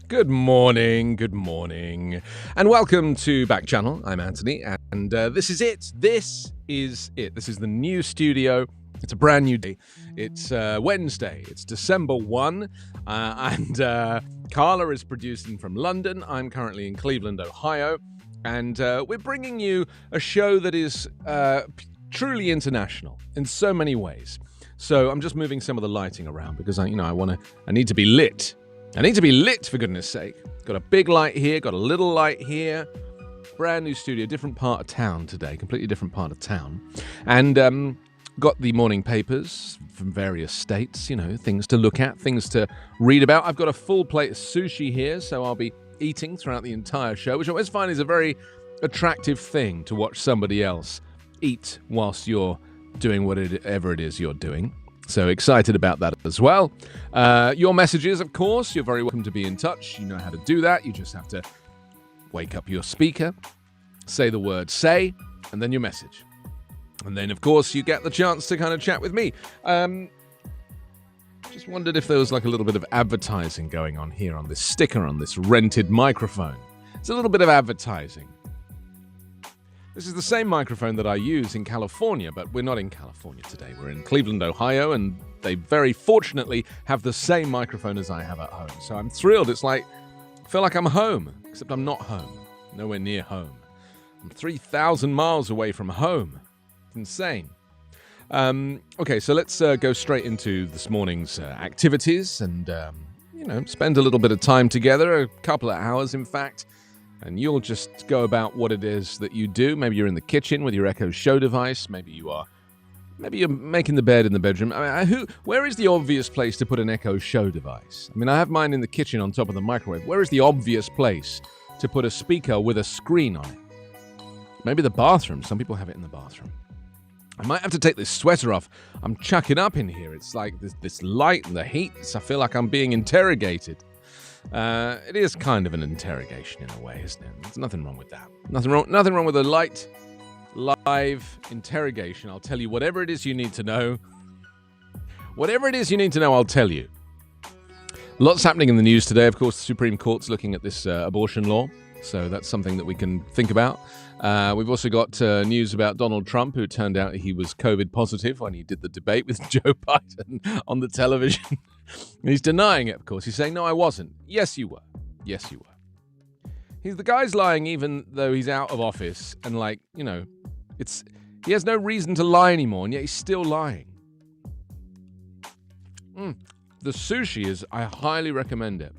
Good morning, and welcome to Backchannel. I'm Anthony, and this is it. This is the new studio. It's a brand new day. It's Wednesday. It's December 1, and Carla is producing from London. I'm currently in Cleveland, Ohio, and we're bringing you a show that is truly international in so many ways. So I'm just moving some of the lighting around because I need to be lit. I need to be lit, for goodness sake. Got a big light here, got a little light here. Brand new studio, different part of town today, completely different part of town. And got the morning papers from various states, things to look at, things to read about. I've got a full plate of sushi here, so I'll be eating throughout the entire show, which I always find is a very attractive thing to watch somebody else eat whilst you're doing whatever it is you're doing. So excited about that as well. Your messages, of course, you're very welcome to be in touch. You know how to do that. You just have to wake up your speaker, say the word say, and then your message. And then, of course, you get the chance to kind of chat with me. Just wondered if there was like a little bit of advertising going on here on this sticker, on this rented microphone. It's a little bit of advertising. This is the same microphone that I use in California, but we're not in California today. We're in Cleveland, Ohio, and they very fortunately have the same microphone as I have at home. So I'm thrilled. It's like, I feel like I'm home, except I'm not home. Nowhere near home. I'm 3,000 miles away from home. It's insane. Okay, so let's go straight into this morning's activities and, spend a little bit of time together, a couple of hours, in fact. And you'll just go about what it is that you do. Maybe you're in the kitchen with your Echo Show device. Maybe you're making the bed in the bedroom. Where is the obvious place to put an Echo Show device? I have mine in the kitchen on top of the microwave. Where is the obvious place to put a speaker with a screen on it? Maybe the bathroom. Some people have it in the bathroom. I might have to take this sweater off. I'm chucking up in here. It's like this light and the heat. I feel like I'm being interrogated. It is kind of an interrogation in a way, isn't it? There's nothing wrong with that. Nothing wrong with a live interrogation. I'll tell you whatever it is you need to know. Whatever it is you need to know, I'll tell you. Lots happening in the news today. Of course, the Supreme Court's looking at this abortion law. So that's something that we can think about. We've also got news about Donald Trump, who turned out he was COVID positive when he did the debate with Joe Biden on the television. He's denying it, of course. He's saying, no, I wasn't. Yes, you were. Yes, you were. The guy's lying even though he's out of office. And he has no reason to lie anymore, and yet he's still lying. The sushi I highly recommend it.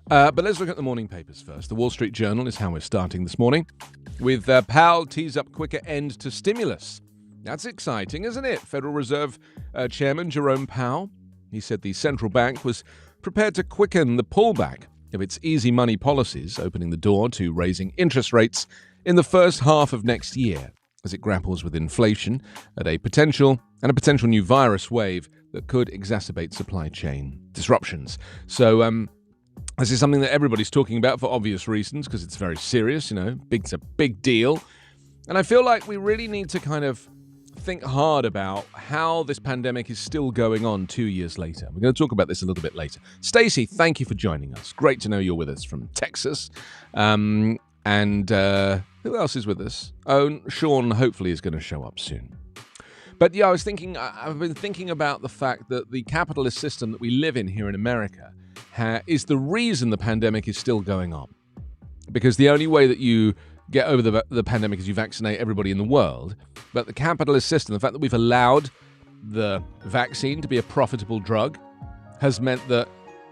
But let's look at the morning papers first. The Wall Street Journal is how we're starting this morning, with Powell tees up quicker end to stimulus. That's exciting, isn't it? Federal Reserve Chairman Jerome Powell, he said the central bank was prepared to quicken the pullback of its easy money policies, opening the door to raising interest rates in the first half of next year as it grapples with inflation and a potential new virus wave that could exacerbate supply chain disruptions. So, this is something that everybody's talking about for obvious reasons, because it's very serious, it's a big deal. And I feel like we really need to kind of think hard about how this pandemic is still going on 2 years later. We're going to talk about this a little bit later. Stacey, thank you for joining us. Great to know you're with us from Texas. And who else is with us? Oh, Sean hopefully is going to show up soon. But yeah, I've been thinking about the fact that the capitalist system that we live in here in America is the reason the pandemic is still going on. Because the only way that you get over the pandemic is you vaccinate everybody in the world. But the capitalist system, the fact that we've allowed the vaccine to be a profitable drug, has meant that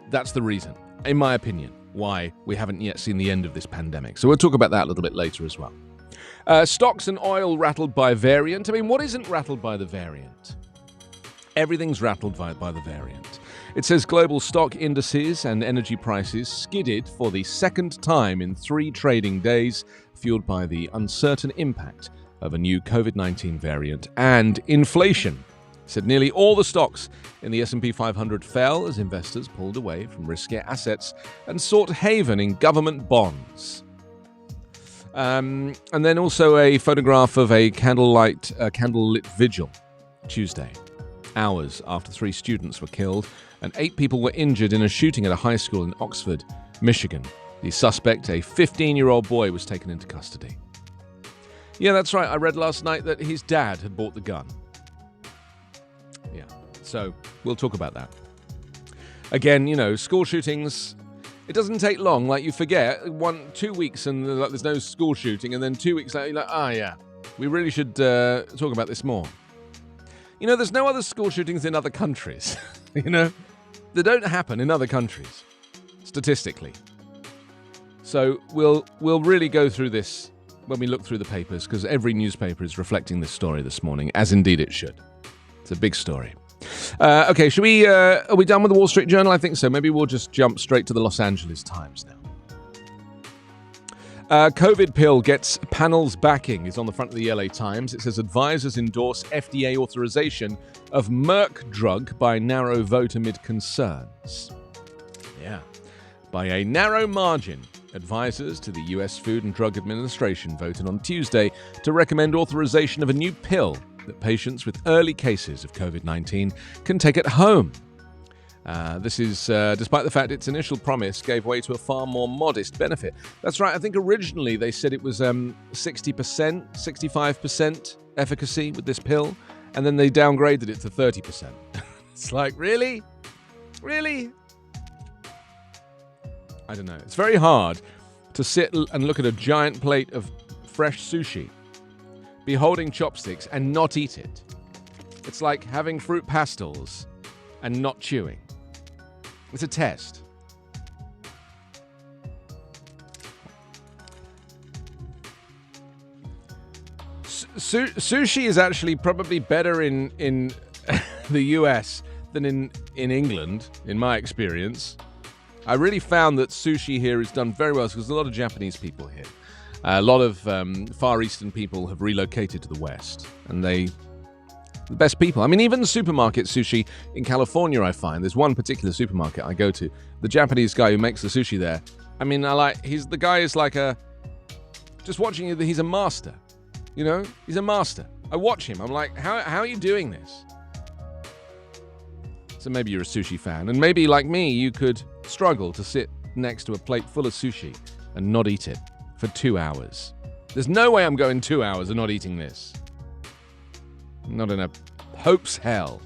that's the reason, in my opinion, why we haven't yet seen the end of this pandemic. So we'll talk about that a little bit later as well. Stocks and oil rattled by variant. What isn't rattled by the variant? Everything's rattled by the variant. It says global stock indices and energy prices skidded for the second time in 3 trading days, fueled by the uncertain impact of a new COVID-19 variant and inflation. It said nearly all the stocks in the S&P 500 fell as investors pulled away from riskier assets and sought haven in government bonds. And then also a photograph of a candlelit vigil Tuesday hours after 3 students were killed and 8 people were injured in a shooting at a high school in Oxford, Michigan. The suspect, a 15-year-old boy, was taken into custody. Yeah, that's right. I read last night that his dad had bought the gun. Yeah, so we'll talk about that. Again, school shootings, it doesn't take long. Like, you forget, 2 weeks and there's no school shooting, and then 2 weeks later, you're like, yeah, we really should talk about this more. There's no other school shootings in other countries. They don't happen in other countries, statistically. So we'll really go through this when we look through the papers, because every newspaper is reflecting this story this morning, as indeed it should. It's a big story. Okay, are we done with the Wall Street Journal? I think so. Maybe we'll just jump straight to the Los Angeles Times now. COVID pill gets panel's backing is on the front of the LA Times. It says advisors endorse FDA authorization of Merck drug by narrow vote amid concerns. Yeah. By a narrow margin, advisors to the U.S. Food and Drug Administration voted on Tuesday to recommend authorization of a new pill that patients with early cases of COVID-19 can take at home. This is despite the fact its initial promise gave way to a far more modest benefit. That's right, I think originally they said it was 60%, 65% efficacy with this pill, and then they downgraded it to 30%. It's like, really? Really? I don't know. It's very hard to sit and look at a giant plate of fresh sushi, be holding chopsticks and not eat it. It's like having fruit pastels and not chewing. It's a test. Sushi is actually probably better in the US than in England, in my experience. I really found that sushi here is done very well because there's a lot of Japanese people here. A lot of Far Eastern people have relocated to the West, and the best people. I mean, even the supermarket sushi in California, I find, there's one particular supermarket I go to. The Japanese guy who makes the sushi there, I mean, the guy is like just watching you, he's a master. He's a master. I watch him. I'm like, how are you doing this? So maybe you're a sushi fan, and maybe like me, you could struggle to sit next to a plate full of sushi and not eat it for 2 hours. There's no way I'm going 2 hours and not eating this. Not in a hope's hell.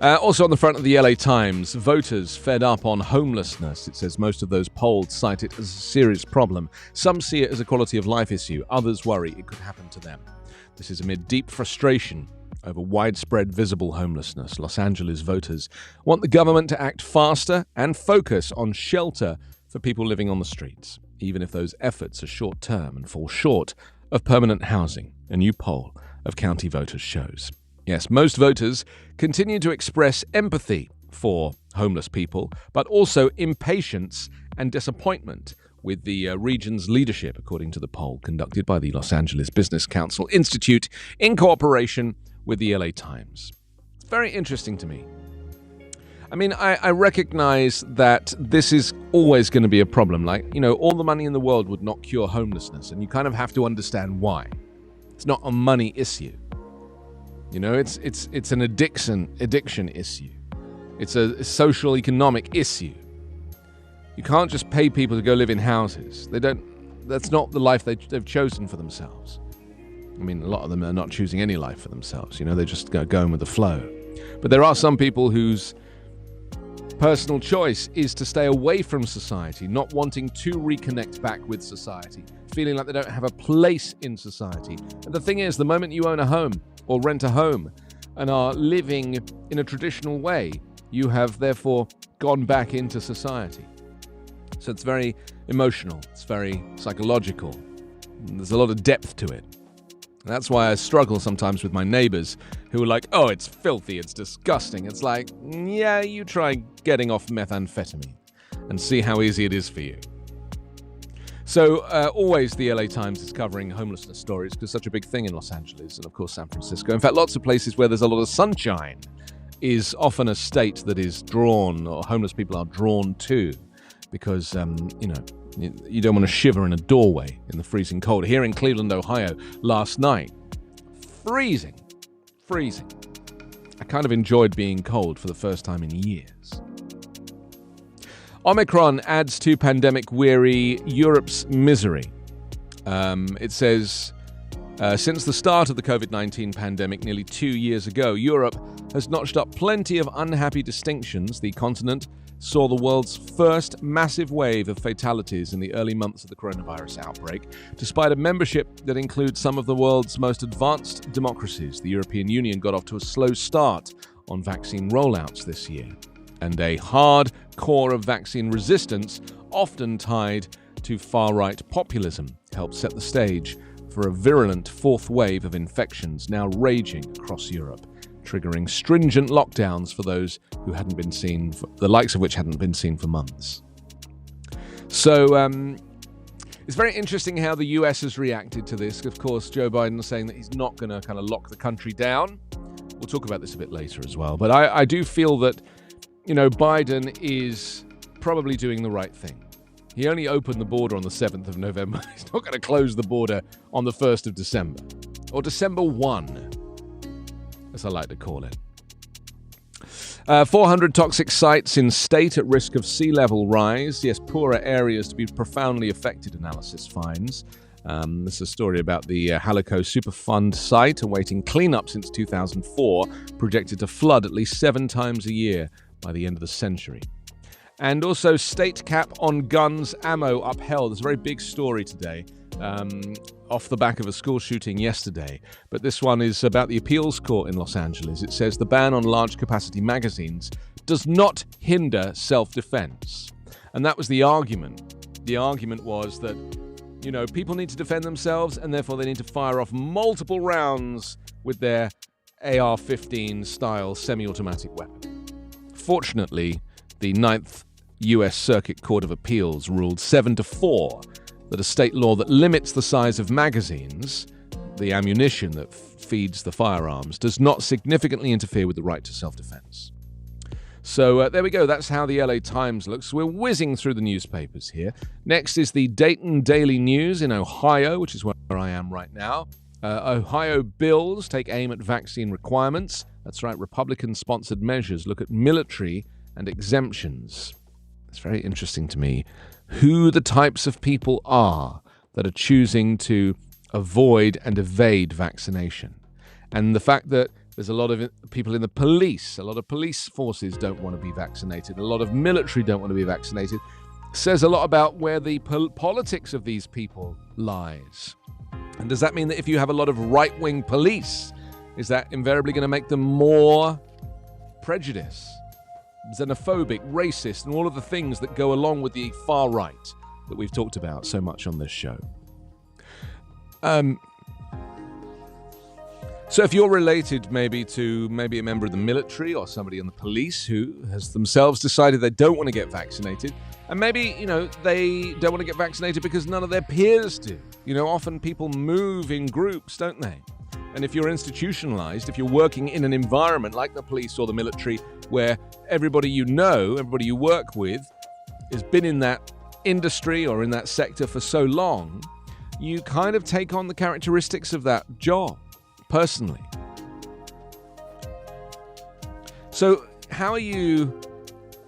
Also on the front of the LA Times, voters fed up on homelessness. It says most of those polled cite it as a serious problem. Some see it as a quality of life issue. Others worry it could happen to them. This is amid deep frustration over widespread visible homelessness. Los Angeles voters want the government to act faster and focus on shelter for people living on the streets, even if those efforts are short-term and fall short of permanent housing, a new poll of county voters shows. Yes, most voters continue to express empathy for homeless people, but also impatience and disappointment with the region's leadership, according to the poll conducted by the Los Angeles Business Council Institute in cooperation with the LA Times. It's very interesting to me. I mean, I recognize that this is always going to be a problem. Like, all the money in the world would not cure homelessness, and you kind of have to understand why. It's not a money issue. It's an addiction issue. It's a social economic issue. You can't just pay people to go live in houses. That's not the life they've chosen for themselves. I mean, a lot of them are not choosing any life for themselves. They're just going with the flow. But there are some people whose personal choice is to stay away from society, not wanting to reconnect back with society, feeling like they don't have a place in society. And the thing is, the moment you own a home or rent a home and are living in a traditional way, you have therefore gone back into society. So it's very emotional, it's very psychological. There's a lot of depth to it. And that's why I struggle sometimes with my neighbors who are like, oh, it's filthy, it's disgusting. It's like, yeah, you try getting off methamphetamine and see how easy it is for you. So always the LA Times is covering homelessness stories because it's such a big thing in Los Angeles and, of course, San Francisco. In fact, lots of places where there's a lot of sunshine is often a state that is drawn, or homeless people are drawn to, because, you don't want to shiver in a doorway in the freezing cold. Here in Cleveland, Ohio, last night, freezing. I kind of enjoyed being cold for the first time in years. Omicron adds to pandemic-weary Europe's misery. It says, since the start of the COVID-19 pandemic nearly 2 years ago, Europe has notched up plenty of unhappy distinctions. The continent saw the world's first massive wave of fatalities in the early months of the coronavirus outbreak. Despite a membership that includes some of the world's most advanced democracies, the European Union got off to a slow start on vaccine rollouts this year, and a hard core of vaccine resistance, often tied to far-right populism, helped set the stage for a virulent fourth wave of infections now raging across Europe, triggering stringent lockdowns for those who hadn't been seen, the likes of which hadn't been seen for months. So it's very interesting how the US has reacted to this. Of course, Joe Biden is saying that he's not going to kind of lock the country down. We'll talk about this a bit later as well. But I do feel that, Biden is probably doing the right thing. He only opened the border on the 7th of November. He's not going to close the border on the 1st of December. Or December 1. As I like to call it. 400 toxic sites in state at risk of sea level rise. Yes, poorer areas to be profoundly affected, analysis finds. This is a story about the Halico Superfund site awaiting cleanup since 2004, projected to flood at least 7 times a year by the end of the century. And also state cap on guns ammo upheld. There's a very big story today. Off the back of a school shooting yesterday. But this one is about the appeals court in Los Angeles. It says the ban on large-capacity magazines does not hinder self-defense. And that was the argument. The argument was that, people need to defend themselves and therefore they need to fire off multiple rounds with their AR-15 style semi-automatic weapon. Fortunately, the 9th U.S. Circuit Court of Appeals ruled 7-4 that a state law that limits the size of magazines, the ammunition that feeds the firearms, does not significantly interfere with the right to self-defense. So there we go. That's how the LA Times looks. We're whizzing through the newspapers here. Next is the Dayton Daily News in Ohio, which is where I am right now. Ohio bills take aim at vaccine requirements. That's right, Republican-sponsored measures look at military and exemptions. It's very interesting to me who the types of people are that are choosing to avoid and evade vaccination. And the fact that there's a lot of people in the police, a lot of police forces don't want to be vaccinated, a lot of military don't want to be vaccinated, says a lot about where the politics of these people lies. And does that mean that if you have a lot of right-wing police, is that invariably going to make them more prejudiced, xenophobic, racist, and all of the things that go along with the far right that we've talked about so much on this show? So if you're related maybe to a member of the military or somebody in the police who has themselves decided they don't want to get vaccinated, and maybe, they don't want to get vaccinated because none of their peers do. Often people move in groups, don't they? And if you're institutionalized, if you're working in an environment like the police or the military where everybody everybody you work with has been in that industry or in that sector for so long, you kind of take on the characteristics of that job, personally. So how are you,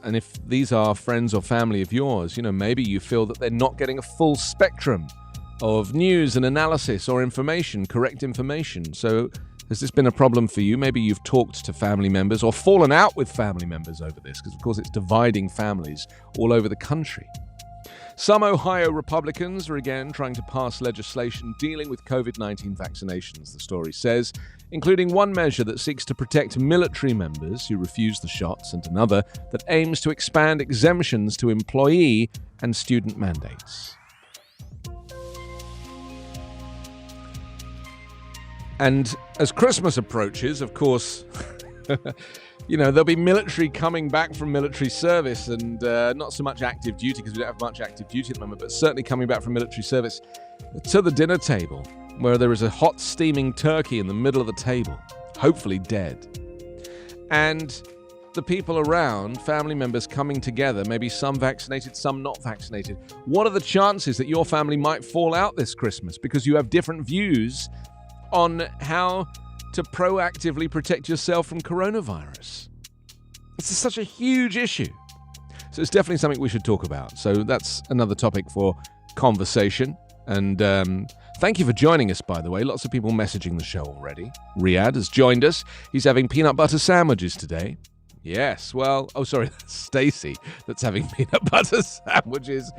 and if these are friends or family of yours, maybe you feel that they're not getting a full spectrum of news and analysis or correct information. So has this been a problem for you? Maybe you've talked to family members or fallen out with family members over this, because of course it's dividing families all over the country. Some Ohio Republicans are again trying to pass legislation dealing with COVID-19 vaccinations, the story says, including one measure that seeks to protect military members who refuse the shots and another that aims to expand exemptions to employee and student mandates. And as Christmas approaches, of course, there'll be military coming back from military service and not so much active duty, because we don't have much active duty at the moment, but certainly coming back from military service to the dinner table, where there is a hot steaming turkey in the middle of the table, hopefully dead. And the people around, family members coming together, maybe some vaccinated, some not vaccinated. What are the chances that your family might fall out this Christmas because you have different views on how to proactively protect yourself from coronavirus? This is such a huge issue. So it's definitely something we should talk about. So that's another topic for conversation. And thank you for joining us, by the way. Lots of people messaging the show already. Riyadh has joined us. He's having peanut butter sandwiches today. Yes, well, that's Stacey that's having peanut butter sandwiches.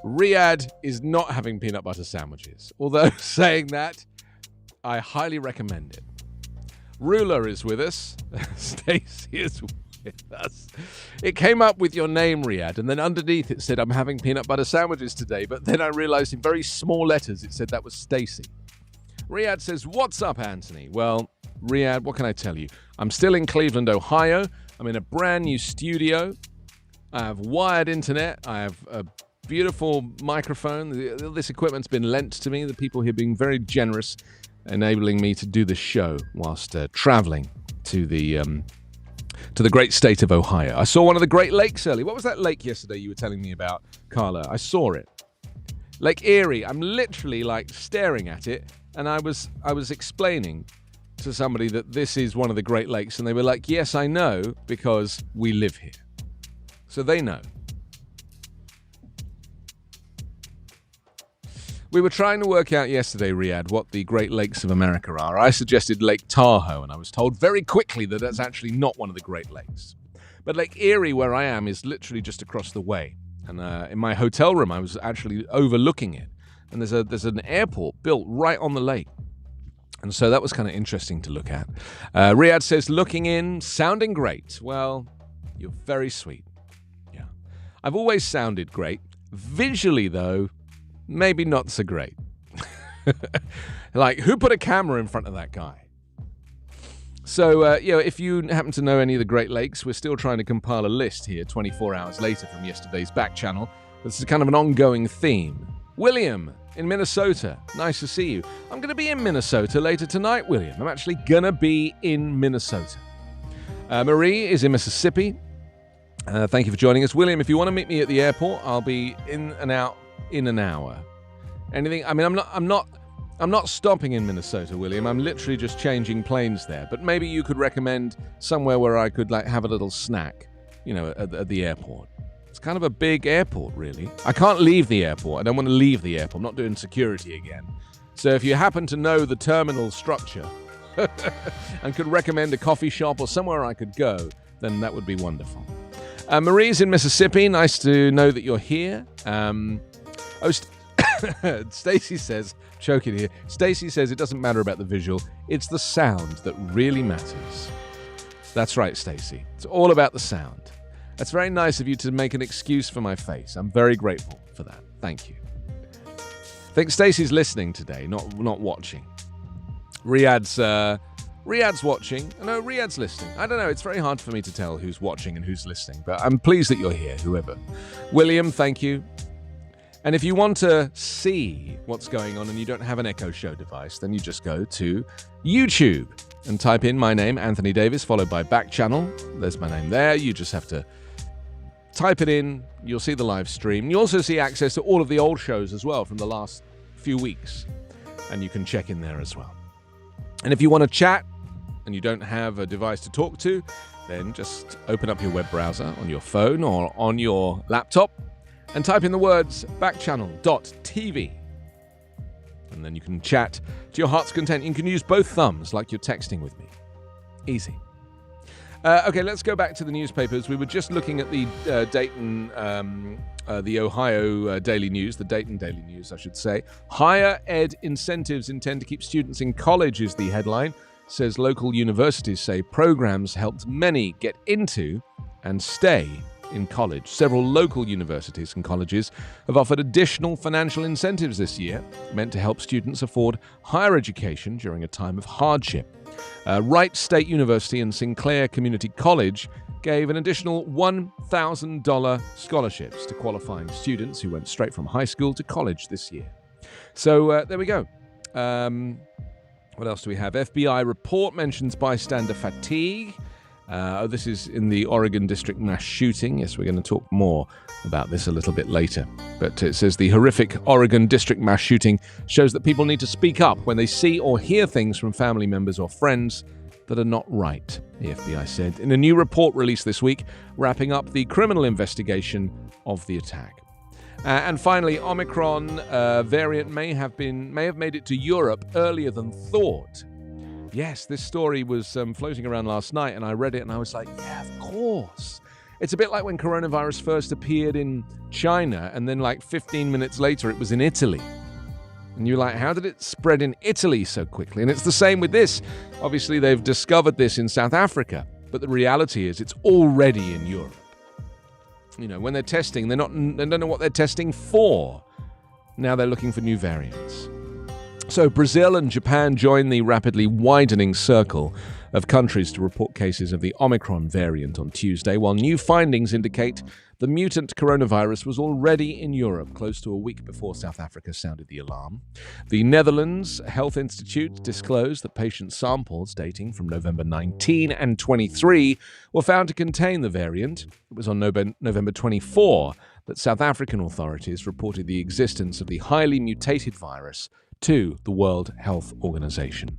Riyadh is not having peanut butter sandwiches. Although saying that, I highly recommend it. Ruler is with us. Stacey is with us. It came up with your name, Riyadh, and then underneath it said, I'm having peanut butter sandwiches today, but then I realized in very small letters it said that was Stacey. Riyadh says, what's up, Anthony? Well, Riyadh, what can I tell you? I'm still in Cleveland, Ohio. I'm in a brand new studio. I have wired internet. I have a beautiful microphone. This equipment's been lent to me. The people here being very generous, enabling me to do the show whilst traveling to the great state of Ohio. I saw one of the Great Lakes earlier. What was that lake yesterday you were telling me about, Carla? I saw it. Lake Erie. I'm literally staring at it, and I was explaining to somebody that this is one of the Great Lakes, and they were like, yes, I know, because we live here. So they know. We were trying to work out yesterday, Riyadh, what the Great Lakes of America are. I suggested Lake Tahoe, and I was told very quickly that that's actually not one of the Great Lakes. But Lake Erie, where I am, is literally just across the way. And in my hotel room, I was actually overlooking it. And there's an airport built right on the lake. And so that was kind of interesting to look at. Riyadh says, looking in, sounding great. Well, you're very sweet. Yeah. I've always sounded great. Visually, though, maybe not so great. Who put a camera in front of that guy? So, if you happen to know any of the Great Lakes, we're still trying to compile a list here 24 hours later from yesterday's Backchannel. This is kind of an ongoing theme. William in Minnesota. Nice to see you. I'm going to be in Minnesota later tonight, William. I'm actually going to be in Minnesota. Marie is in Mississippi. Thank you for joining us. William, if you want to meet me at the airport, I'll be in and out in an hour. Anything? I mean, I'm not stopping in Minnesota, William. I'm literally just changing planes there. But maybe you could recommend somewhere where I could have a little snack, at the airport. It's kind of a big airport, really. I can't leave the airport. I don't want to leave the airport. I'm not doing security again. So if you happen to know the terminal structure and could recommend a coffee shop or somewhere I could go, then that would be wonderful. Marie's in Mississippi. Nice to know that you're here. Stacey says, choking here, Stacey says it doesn't matter about the visual. It's the sound that really matters. That's right, Stacey. It's all about the sound. That's very nice of you to make an excuse for my face. I'm very grateful for that. Thank you. I think Stacey's listening today, not watching. Riyadh's watching. No, Riyadh's listening. I don't know. It's very hard for me to tell who's watching and who's listening, but I'm pleased that you're here, whoever. William, thank you. And if you want to see what's going on and you don't have an Echo Show device, then you just go to YouTube and type in my name, Anthony Davis, followed by Backchannel. There's my name there. You just have to type it in. You'll see the live stream. You also see access to all of the old shows as well from the last few weeks. And you can check in there as well. And if you want to chat and you don't have a device to talk to, then just open up your web browser on your phone or on your laptop and type in the words backchannel.tv. And then you can chat to your heart's content. You can use both thumbs like you're texting with me. Easy. Okay, let's go back to the newspapers. We were just looking at the Dayton, the Ohio Daily News, the Dayton Daily News, I should say. Higher ed incentives intend to keep students in college is the headline. Says local universities say programs helped many get into and stay in college. Several local universities and colleges have offered additional financial incentives this year, meant to help students afford higher education during a time of hardship. Wright State University and Sinclair Community College gave an additional $1,000 scholarships to qualifying students who went straight from high school to college this year. So there we go. What else do we have? FBI report mentions bystander fatigue. This is in the Oregon District mass shooting. Yes, we're going to talk more about this a little bit later. But it says the horrific Oregon District mass shooting shows that people need to speak up when they see or hear things from family members or friends that are not right, the FBI said in a new report released this week, wrapping up the criminal investigation of the attack. And finally, Omicron variant may have made it to Europe earlier than thought. Yes, this story was floating around last night, and I read it, and I was like, yeah, of course. It's a bit like when coronavirus first appeared in China, and then like 15 minutes later, it was in Italy. And you're like, how did it spread in Italy so quickly? And it's the same with this. Obviously, they've discovered this in South Africa, but the reality is it's already in Europe. You know, when they're testing, they don't know what they're testing for. Now they're looking for new variants. So Brazil and Japan join the rapidly widening circle of countries to report cases of the Omicron variant on Tuesday, while new findings indicate the mutant coronavirus was already in Europe close to a week before South Africa sounded the alarm. The Netherlands Health Institute disclosed that patient samples dating from November 19 and 23 were found to contain the variant. It was on November 24 that South African authorities reported the existence of the highly mutated virus to the World Health Organization.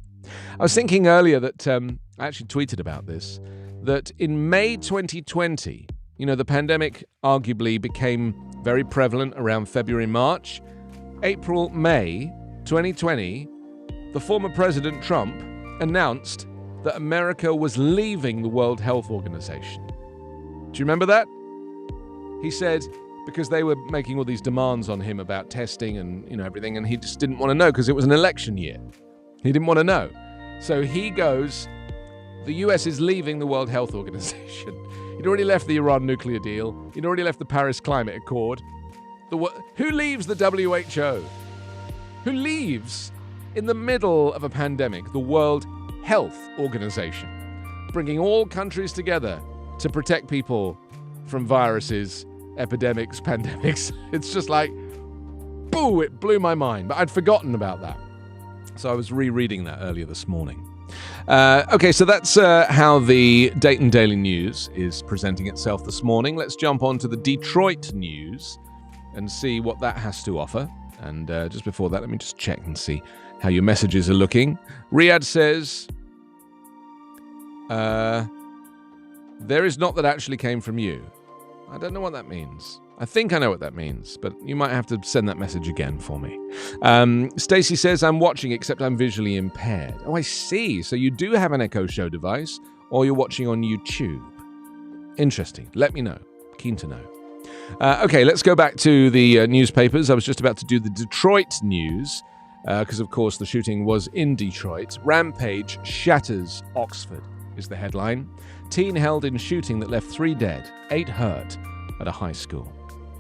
I was thinking earlier that, I actually tweeted about this, that in May 2020, you know, the pandemic arguably became very prevalent around February, March. April, May 2020, the former President Trump announced that America was leaving the World Health Organization. Do you remember that? He said, because they were making all these demands on him about testing and, you know, everything, and he just didn't want to know because it was an election year. He didn't want to know. So he goes, the US is leaving the World Health Organization. He'd already left the Iran nuclear deal. He'd already left the Paris Climate Accord. Who leaves the WHO? Who leaves in the middle of a pandemic the World Health Organization, bringing all countries together to protect people from viruses, epidemics, pandemics? It's just like, boo, it blew my mind. But I'd forgotten about that. So I was rereading that earlier this morning. Okay, so that's how the Dayton Daily News is presenting itself this morning. Let's jump on to the Detroit News and see what that has to offer. And just before that, let me just check and see how your messages are looking. Riyadh says, there is not that actually came from you. I don't know what that means. I think I know what that means, but you might have to send that message again for me. Stacy says, I'm watching, except I'm visually impaired. Oh, I see. So you do have an Echo Show device, or you're watching on YouTube. Interesting. Let me know. Keen to know. Okay, let's go back to the newspapers. I was just about to do the Detroit news, because, of course, the shooting was in Detroit. Rampage shatters Oxford is the headline. Teen held in shooting that left 3 dead, 8 hurt at a high school.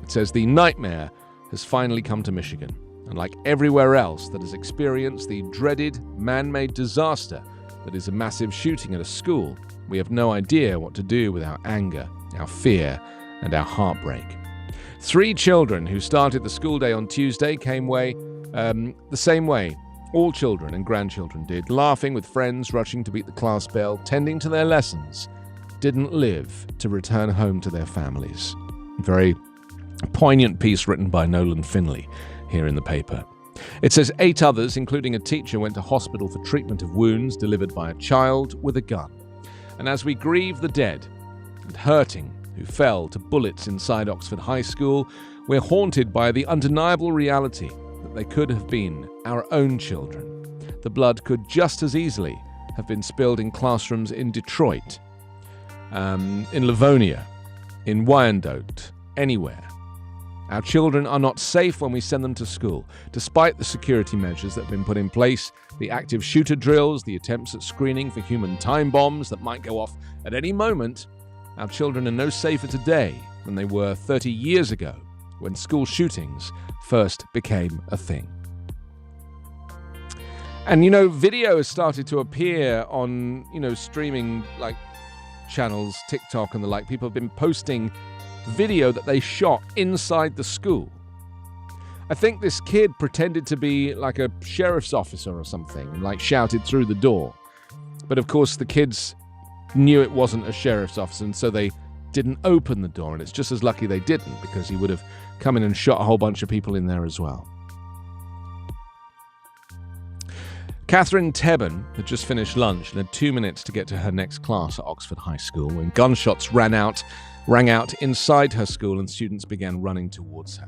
It says the nightmare has finally come to Michigan, and like everywhere else that has experienced the dreaded man-made disaster that is a massive shooting at a school, we have no idea what to do with our anger, our fear, and our heartbreak. 3 children who started the school day on Tuesday came the same way all children and grandchildren did, laughing with friends, rushing to beat the class bell, tending to their lessons, didn't live to return home to their families. Very poignant piece written by Nolan Finley here in the paper. It says 8 others, including a teacher, went to hospital for treatment of wounds delivered by a child with a gun. And as we grieve the dead and hurting who fell to bullets inside Oxford High School, we're haunted by the undeniable reality that they could have been our own children. The blood could just as easily have been spilled in classrooms in Detroit, in Livonia, in Wyandotte, anywhere. Our children are not safe when we send them to school, despite the security measures that have been put in place, the active shooter drills, the attempts at screening for human time bombs that might go off at any moment. Our children are no safer today than they were 30 years ago, when school shootings first became a thing. And, video has started to appear on, streaming like channels, TikTok and the like. People have been posting video that they shot inside the school. I think this kid pretended to be like a sheriff's officer or something and like shouted through the door. But of course the kids knew it wasn't a sheriff's office, and so they didn't open the door. And it's just as lucky they didn't, because he would have come in and shot a whole bunch of people in there as well. Catherine Tebben had just finished lunch and had 2 minutes to get to her next class at Oxford High School when gunshots rang out inside her school and students began running towards her.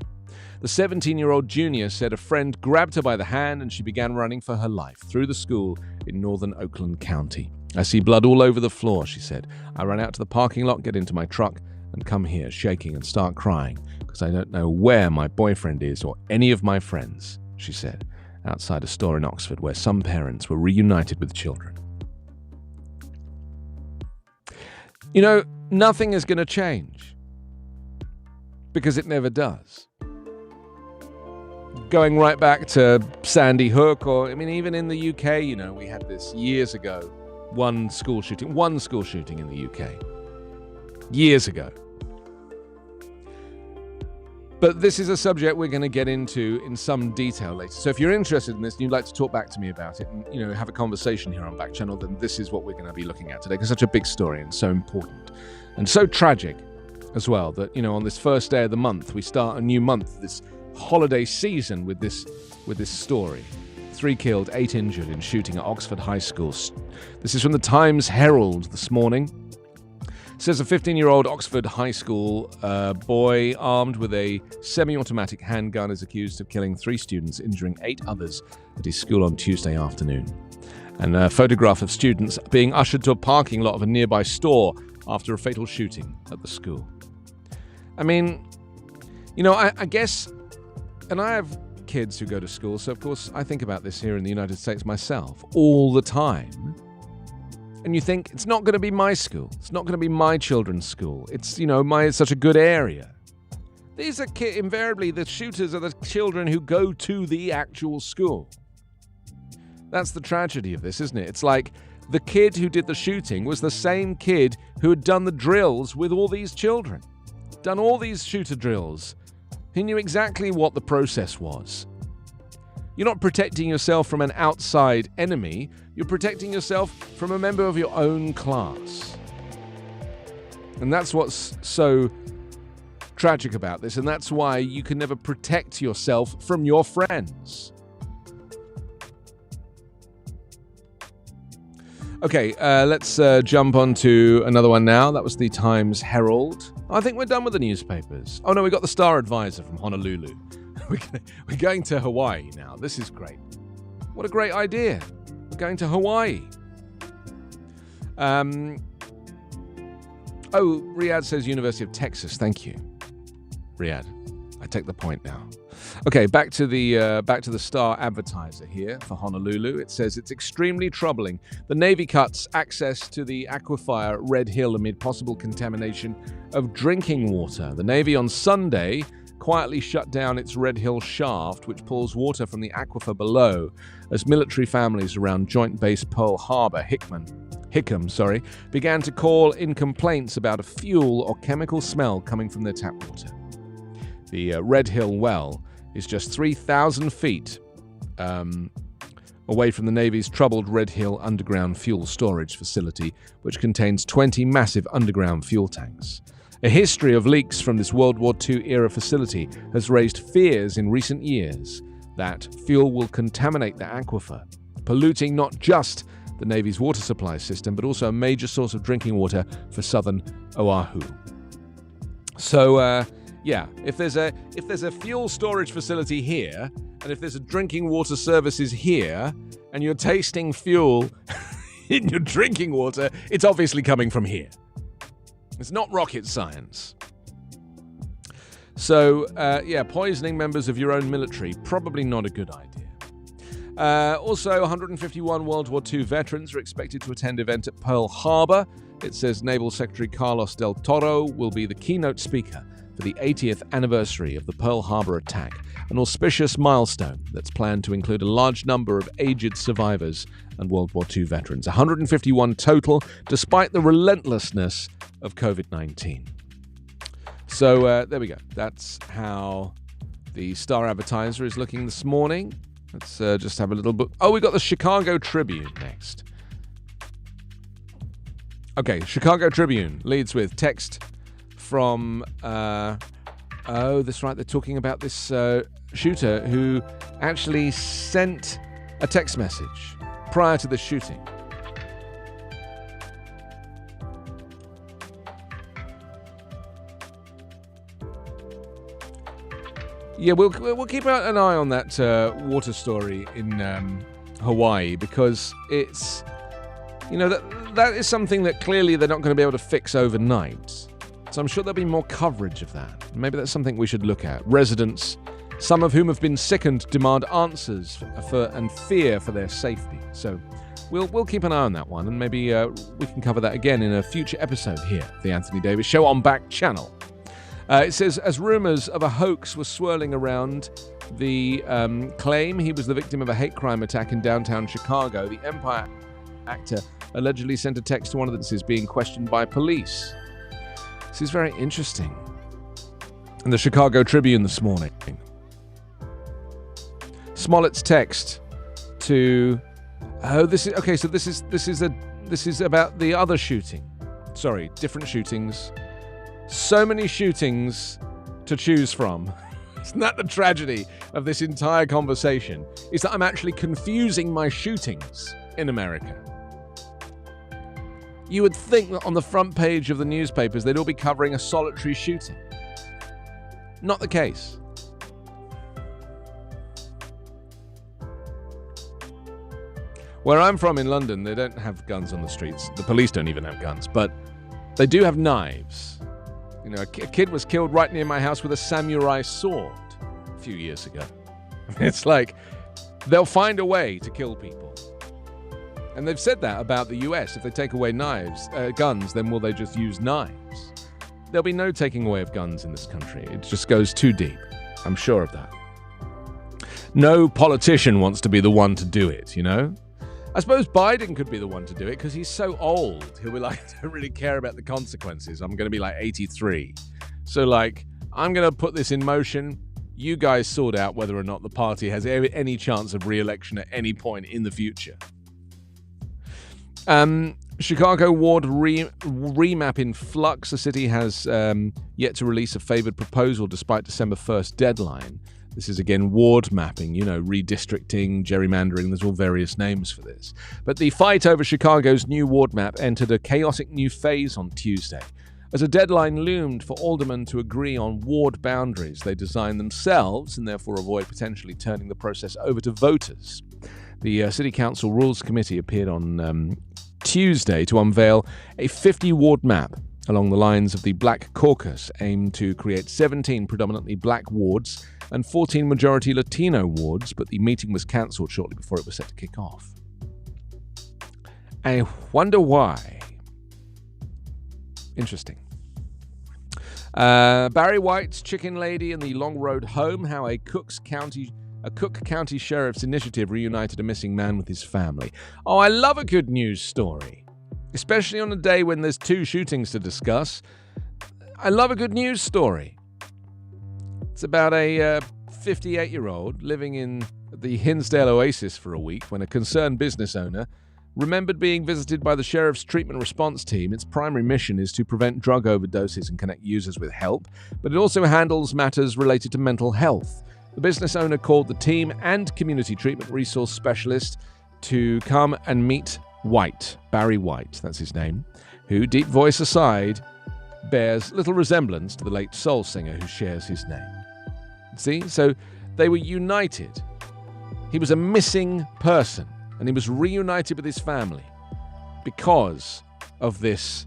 The 17-year-old junior said a friend grabbed her by the hand and she began running for her life through the school in northern Oakland County. "I see blood all over the floor," she said. "I ran out to the parking lot, get into my truck, and come here shaking and start crying because I don't know where my boyfriend is or any of my friends," she said, outside a store in Oxford where some parents were reunited with children. You know, nothing is going to change because it never does. Going right back to Sandy Hook, or even in the UK, we had this years ago. One school shooting in the UK. Years ago. But this is a subject we're going to get into in some detail later. So if you're interested in this and you'd like to talk back to me about it and, have a conversation here on Backchannel, then this is what we're going to be looking at today, because it's such a big story and so important and so tragic as well that, on this first day of the month, we start a new month, this holiday season with this story. 3 killed, 8 injured in shooting at Oxford High School. This is from the Times Herald this morning. It says a 15-year-old Oxford High School boy armed with a semi-automatic handgun is accused of killing 3 students, injuring 8 others at his school on Tuesday afternoon. And a photograph of students being ushered to a parking lot of a nearby store after a fatal shooting at the school. I guess, and I have kids who go to school, so of course I think about this here in the United States myself all the time. And you think, it's not going to be my school. It's not going to be my children's school. It's, it's such a good area. These are invariably, the shooters are the children who go to the actual school. That's the tragedy of this, isn't it? It's like the kid who did the shooting was the same kid who had done the drills with all these children. Done all these shooter drills. He knew exactly what the process was. You're not protecting yourself from an outside enemy. You're protecting yourself from a member of your own class. And that's what's so tragic about this. And that's why you can never protect yourself from your friends. Okay, let's jump on to another one now. That was the Times Herald. I think we're done with the newspapers. Oh no, we got the Star Advisor from Honolulu. We're going to Hawaii now. This is great. What a great idea. We're going to Hawaii. Riyadh says University of Texas. Thank you, Riyadh. I take the point now. Okay, back to the Star Advertiser here for Honolulu. It says it's extremely troubling. The Navy cuts access to the aquifer Red Hill amid possible contamination of drinking water. The Navy on Sunday quietly shut down its Red Hill shaft, which pulls water from the aquifer below, as military families around Joint Base Pearl Harbor, Hickam, began to call in complaints about a fuel or chemical smell coming from their tap water. The Red Hill well is just 3,000 feet away from the Navy's troubled Red Hill underground fuel storage facility, which contains 20 massive underground fuel tanks. A history of leaks from this World War II-era facility has raised fears in recent years that fuel will contaminate the aquifer, polluting not just the Navy's water supply system, but also a major source of drinking water for southern Oahu. So, if there's a fuel storage facility here, and if there's a drinking water services here, and you're tasting fuel in your drinking water, it's obviously coming from here. It's not rocket science. So, poisoning members of your own military, probably not a good idea. Also, 151 World War II veterans are expected to attend an event at Pearl Harbor. It says Naval Secretary Carlos del Toro will be the keynote speaker for the 80th anniversary of the Pearl Harbor attack, an auspicious milestone that's planned to include a large number of aged survivors and World War II veterans. 151 total, despite the relentlessness of COVID-19. So there we go. That's how the Star Advertiser is looking this morning. Let's just have a little book. Oh, we got the Chicago Tribune next. Okay, Chicago Tribune leads with text from, that's right, they're talking about this shooter who actually sent a text message prior to the shooting. Yeah, we'll keep an eye on that water story in Hawaii, because it's, that is something that clearly they're not going to be able to fix overnight. So I'm sure there'll be more coverage of that. Maybe that's something we should look at. Residents, some of whom have been sickened, demand answers and fear for their safety. So we'll keep an eye on that one, and maybe we can cover that again in a future episode here, The Anthony Davis Show on Backchannel. It says, as rumors of a hoax were swirling around the claim he was the victim of a hate crime attack in downtown Chicago, the Empire actor allegedly sent a text to one of the witnesses being questioned by police. This is very interesting. In the Chicago Tribune this morning, Smollett's text to this is about the other shooting. Sorry, different shootings. So many shootings to choose from. Isn't that the tragedy of this entire conversation? Is that I'm actually confusing my shootings in America. You would think that on the front page of the newspapers they'd all be covering a solitary shooting. Not the case. Where I'm from in London, they don't have guns on the streets. The police don't even have guns, but they do have knives. A kid was killed right near my house with a samurai sword a few years ago. It's like, they'll find a way to kill people. And they've said that about the US. If they take away guns, then will they just use knives? There'll be no taking away of guns in this country. It just goes too deep. I'm sure of that. No politician wants to be the one to do it, I suppose Biden could be the one to do it because he's so old. He'll be like, I don't really care about the consequences. I'm going to be like 83. So I'm going to put this in motion. You guys sort out whether or not the party has any chance of re-election at any point in the future. Chicago ward remap in flux. The city has yet to release a favored proposal despite December 1st deadline. This is, again, ward mapping, redistricting, gerrymandering. There's all various names for this. But the fight over Chicago's new ward map entered a chaotic new phase on Tuesday. As a deadline loomed for aldermen to agree on ward boundaries they designed themselves and therefore avoid potentially turning the process over to voters. The City Council Rules Committee appeared on Tuesday to unveil a 50-ward map along the lines of the Black Caucus, aimed to create 17 predominantly black wards and 14 majority Latino wards, but the meeting was cancelled shortly before it was set to kick off. I wonder why. Interesting. Barry White's Chicken Lady and the Long Road Home, how a Cook County Sheriff's initiative reunited a missing man with his family. Oh, I love a good news story, especially on a day when there's 2 shootings to discuss. I love a good news story. It's about a 58-year-old living in the Hinsdale Oasis for a week when a concerned business owner remembered being visited by the sheriff's treatment response team. Its primary mission is to prevent drug overdoses and connect users with help, but it also handles matters related to mental health. The business owner called the team and community treatment resource specialist to come and meet White, Barry White, that's his name, who, deep voice aside, bears little resemblance to the late soul singer who shares his name. See? So they were united. He was a missing person, and he was reunited with his family because of this,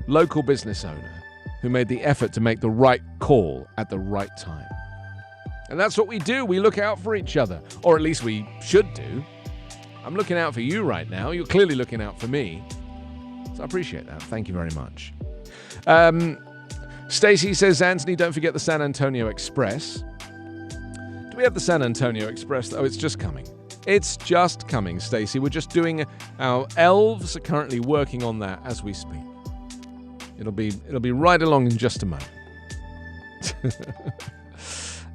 local business owner who made the effort to make the right call at the right time. And that's what we do. We look out for each other, or at least we should do. I'm looking out for you right now. You're clearly looking out for me. So I appreciate that. Thank you very much. Stacey says, Anthony, don't forget the San Antonio Express. Do we have the San Antonio Express? Oh, it's just coming. It's just coming, Stacey. We're just doing, our elves are currently working on that as we speak. It'll be right along in just a moment.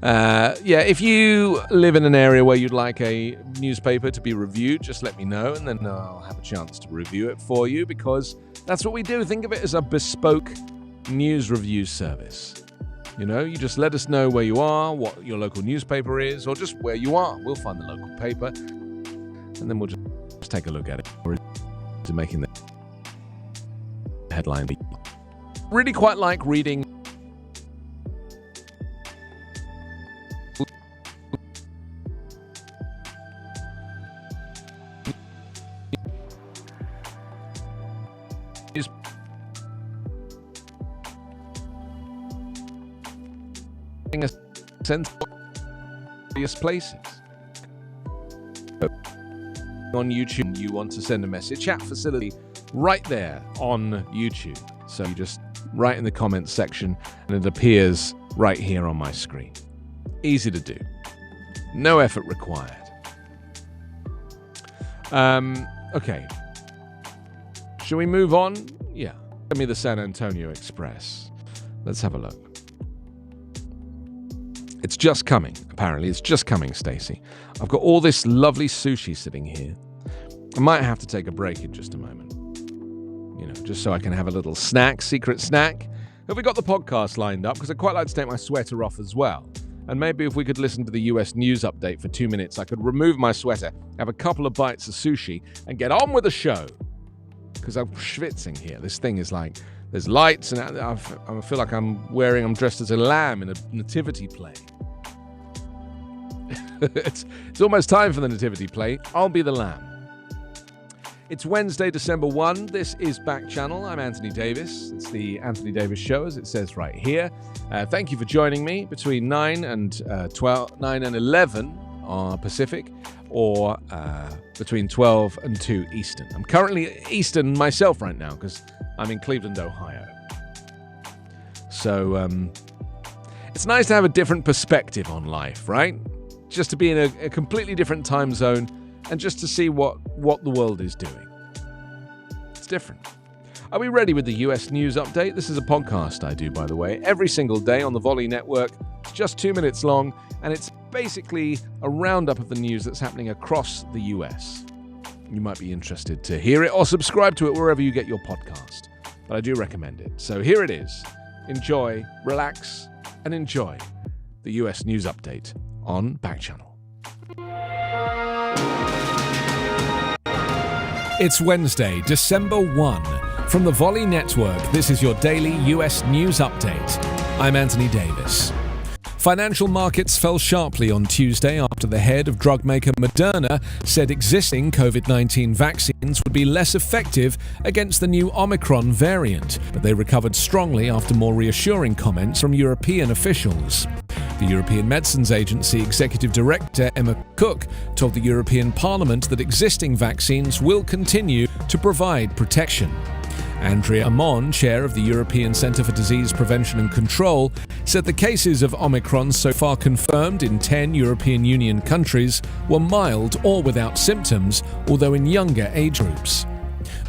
If you live in an area where you'd like a newspaper to be reviewed, just let me know, and then I'll have a chance to review it for you, because that's what we do. Think of it as a bespoke news review service. You know, you just let us know where you are, what your local newspaper is, or just where you are. We'll find the local paper, and then we'll just take a look at it. We're making the headline. Really quite like reading a sense of various places. On YouTube, you want to send a message, chat facility right there on YouTube. So you just write in the comments section and it appears right here on my screen. Easy to do. No effort required. Okay. Shall we move on? Yeah. Send me the San Antonio Express. Let's have a look. It's just coming, apparently. It's just coming, Stacey. I've got all this lovely sushi sitting here. I might have to take a break in just a moment. You know, just so I can have a little snack, secret snack. Have we got the podcast lined up? Because I'd quite like to take my sweater off as well. And maybe if we could listen to the US news update for 2 minutes, I could remove my sweater, have a couple of bites of sushi, and get on with the show. Because I'm schwitzing here. This thing is like, there's lights, and I feel like I'm dressed as a lamb in a nativity play. It's almost time for the nativity play. I'll be the lamb. It's Wednesday, December 1. This is Backchannel. I'm Anthony Davis. It's the Anthony Davis Show, as it says right here. Thank you for joining me between 9 and 11 Pacific, or between 12 and 2 Eastern. I'm currently Eastern myself right now because I'm in Cleveland, Ohio. So it's nice to have a different perspective on life, right? Just to be in a completely different time zone and just to see what the world is doing. It's different. Are we ready with the US News Update? This is a podcast I do, by the way, every single day on the Volley Network. It's just 2 minutes long, and it's basically a roundup of the news that's happening across the US. You might be interested to hear it or subscribe to it wherever you get your podcast. But I do recommend it. So here it is. Enjoy, relax, and enjoy the US News Update on Backchannel. It's Wednesday, December 1. From the Volley Network, this is your daily US News Update. I'm Anthony Davis. Financial markets fell sharply on Tuesday after the head of drug maker Moderna said existing COVID-19 vaccines would be less effective against the new Omicron variant, but they recovered strongly after more reassuring comments from European officials. The European Medicines Agency Executive Director Emma Cook told the European Parliament that existing vaccines will continue to provide protection. Andrea Amon, chair of the European Centre for Disease Prevention and Control, said the cases of Omicron so far confirmed in 10 European Union countries were mild or without symptoms, although in younger age groups.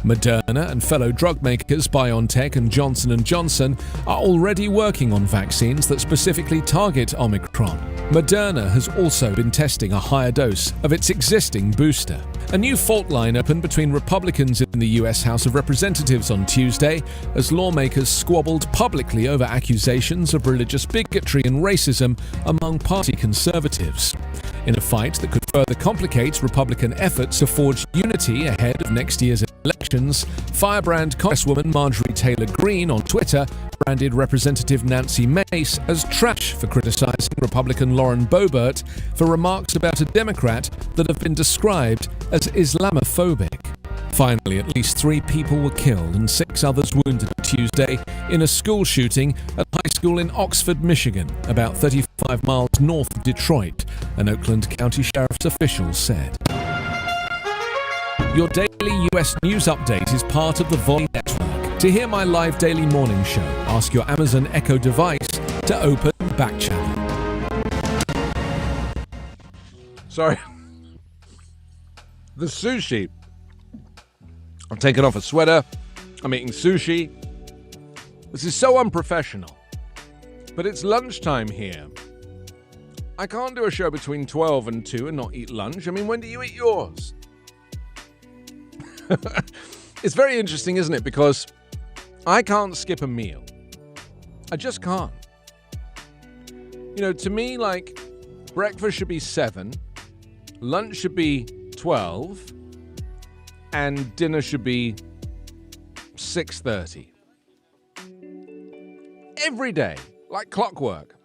Moderna and fellow drug makers BioNTech and Johnson & Johnson are already working on vaccines that specifically target Omicron. Moderna has also been testing a higher dose of its existing booster. A new fault line opened between Republicans in the U.S. House of Representatives on Tuesday as lawmakers squabbled publicly over accusations of religious bigotry and racism among party conservatives. In a fight that could further complicate Republican efforts to forge unity ahead of next year's elections, firebrand Congresswoman Marjorie Taylor Greene on Twitter branded Representative Nancy Mace as trash for criticizing Republican Lauren Boebert for remarks about a Democrat that have been described as Islamophobic. Finally, at least 3 people were killed and 6 others wounded Tuesday in a school shooting at a high school in Oxford, Michigan, about 35 miles north of Detroit, an Oakland County Sheriff's official said. Your daily US News Update is part of the Volley Network. To hear my live daily morning show, ask your Amazon Echo device to open Backchannel. Sorry. The sushi. I've taken off a sweater. I'm eating sushi. This is so unprofessional. But it's lunchtime here. I can't do a show between 12 and 2 and not eat lunch. I mean, when do you eat yours? It's very interesting, isn't it? Because I can't skip a meal. I just can't. You know, to me, like, breakfast should be 7, lunch should be 12, and dinner should be 6:30. Every day, like clockwork.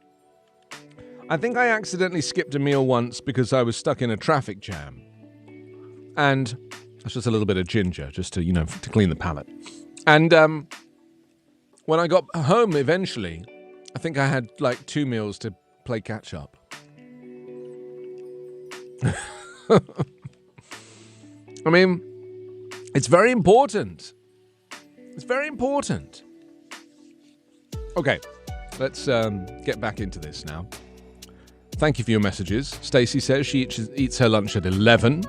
I think I accidentally skipped a meal once because I was stuck in a traffic jam. And that's just a little bit of ginger, just to, to clean the palate. And when I got home eventually, I think I had like 2 meals to play catch up. I mean, it's very important. It's very important. Okay, let's get back into this now. Thank you for your messages. Stacey says she eats her lunch at 11.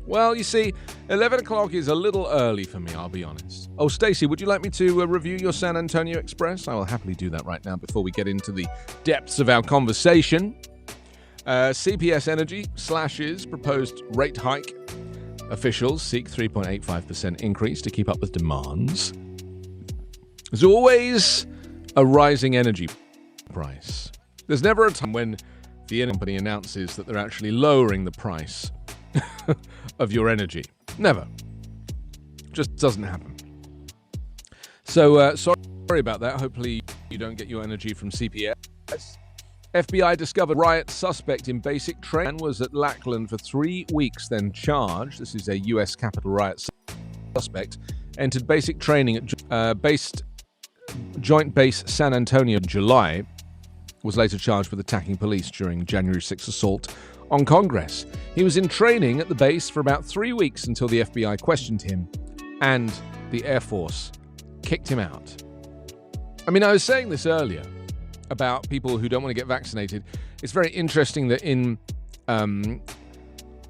Well, you see, 11 o'clock is a little early for me, I'll be honest. Oh, Stacey, would you like me to review your San Antonio Express? I will happily do that right now before we get into the depths of our conversation. CPS Energy slashes proposed rate hike. Officials seek 3.85% increase to keep up with demands. There's always a rising energy price. There's never a time when the energy company announces that they're actually lowering the price of your energy. Never. Just doesn't happen. So, sorry about that. Hopefully you don't get your energy from CPS. FBI discovered riot suspect in basic training was at Lackland for 3 weeks, then charged. This is a U.S. Capitol riot suspect. Entered basic training at Joint Base San Antonio in July. Was later charged with attacking police during January 6th assault on Congress. He was in training at the base for about 3 weeks until the FBI questioned him and the Air Force kicked him out. I mean, I was saying this earlier about people who don't want to get vaccinated. It's very interesting that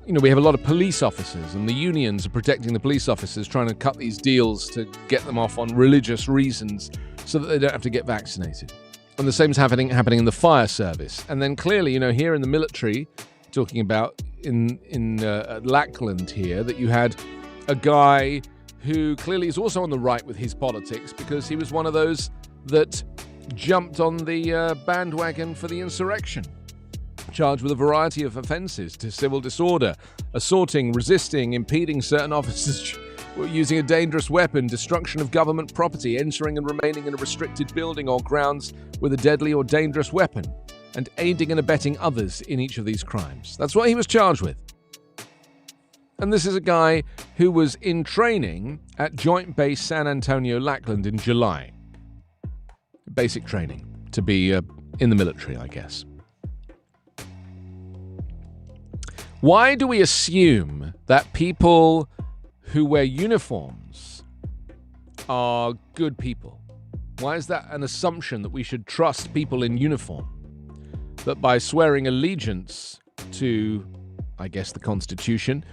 we have a lot of police officers and the unions are protecting the police officers, trying to cut these deals to get them off on religious reasons so that they don't have to get vaccinated. And the same is happening in the fire service. And then clearly, here in the military, talking about in Lackland here, that you had a guy who clearly is also on the right with his politics because he was one of those that jumped on the bandwagon for the insurrection, charged with a variety of offences to civil disorder, assaulting, resisting, impeding certain officers using a dangerous weapon, destruction of government property, entering and remaining in a restricted building or grounds with a deadly or dangerous weapon, and aiding and abetting others in each of these crimes. That's what he was charged with. And this is a guy who was in training at Joint Base San Antonio Lackland in July. Basic training to be in the military, I guess. Why do we assume that people who wear uniforms are good people? Why is that an assumption that we should trust people in uniform? That by swearing allegiance to, I guess, the Constitution,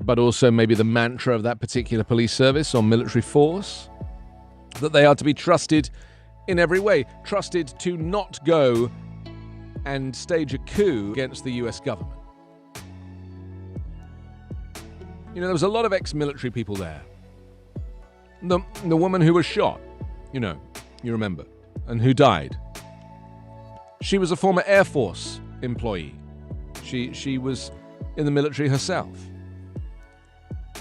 but also maybe the mantra of that particular police service or military force, that they are to be trusted in every way, trusted to not go and stage a coup against the US government. There was a lot of ex-military people there. The woman who was shot, you remember, and who died. She was a former Air Force employee. She was in the military herself.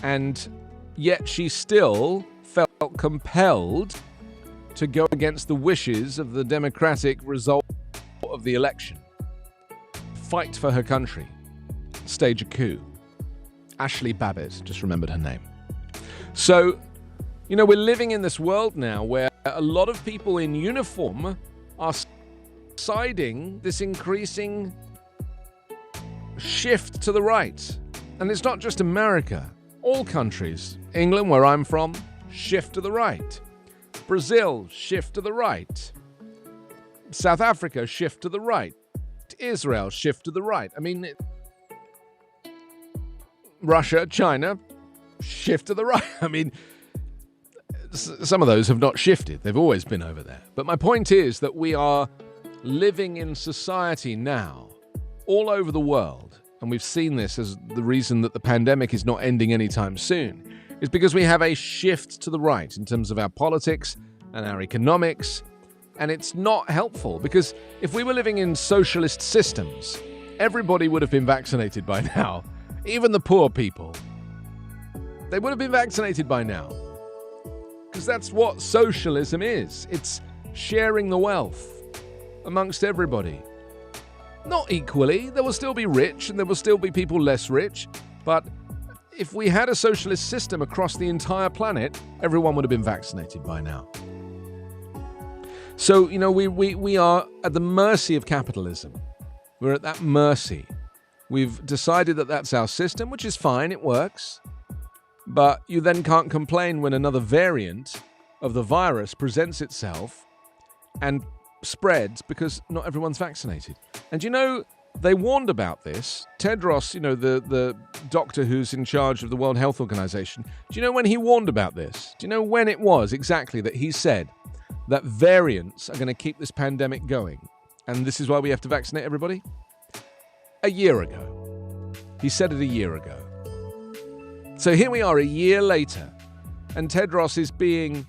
And yet she still felt compelled to go against the wishes of the democratic result of the election. Fight for her country. Stage a coup. Ashley Babbitt, just remembered her name. So, we're living in this world now where a lot of people in uniform are siding this increasing shift to the right. And it's not just America. All countries. England, where I'm from, shift to the right. Brazil, shift to the right. South Africa, shift to the right. Israel, shift to the right. I mean, Russia, China, shift to the right. I mean, some of those have not shifted. They've always been over there. But my point is that we are living in society now all over the world, and we've seen this as the reason that the pandemic is not ending anytime soon, is because we have a shift to the right in terms of our politics and our economics, and it's not helpful because if we were living in socialist systems, everybody would have been vaccinated by now, even the poor people. They would have been vaccinated by now because that's what socialism is. It's sharing the wealth amongst everybody. Not equally. There will still be rich and there will still be people less rich. But if we had a socialist system across the entire planet, everyone would have been vaccinated by now. So, we are at the mercy of capitalism. We're at that mercy. We've decided that that's our system, which is fine. It works. But you then can't complain when another variant of the virus presents itself and spreads because not everyone's vaccinated. And they warned about this. Tedros, the doctor who's in charge of the World Health Organization, do you know when he warned about this? Do you know when it was exactly that he said that variants are going to keep this pandemic going? And this is why we have to vaccinate everybody? A year ago. He said it a year ago. So here we are a year later, and Tedros is being...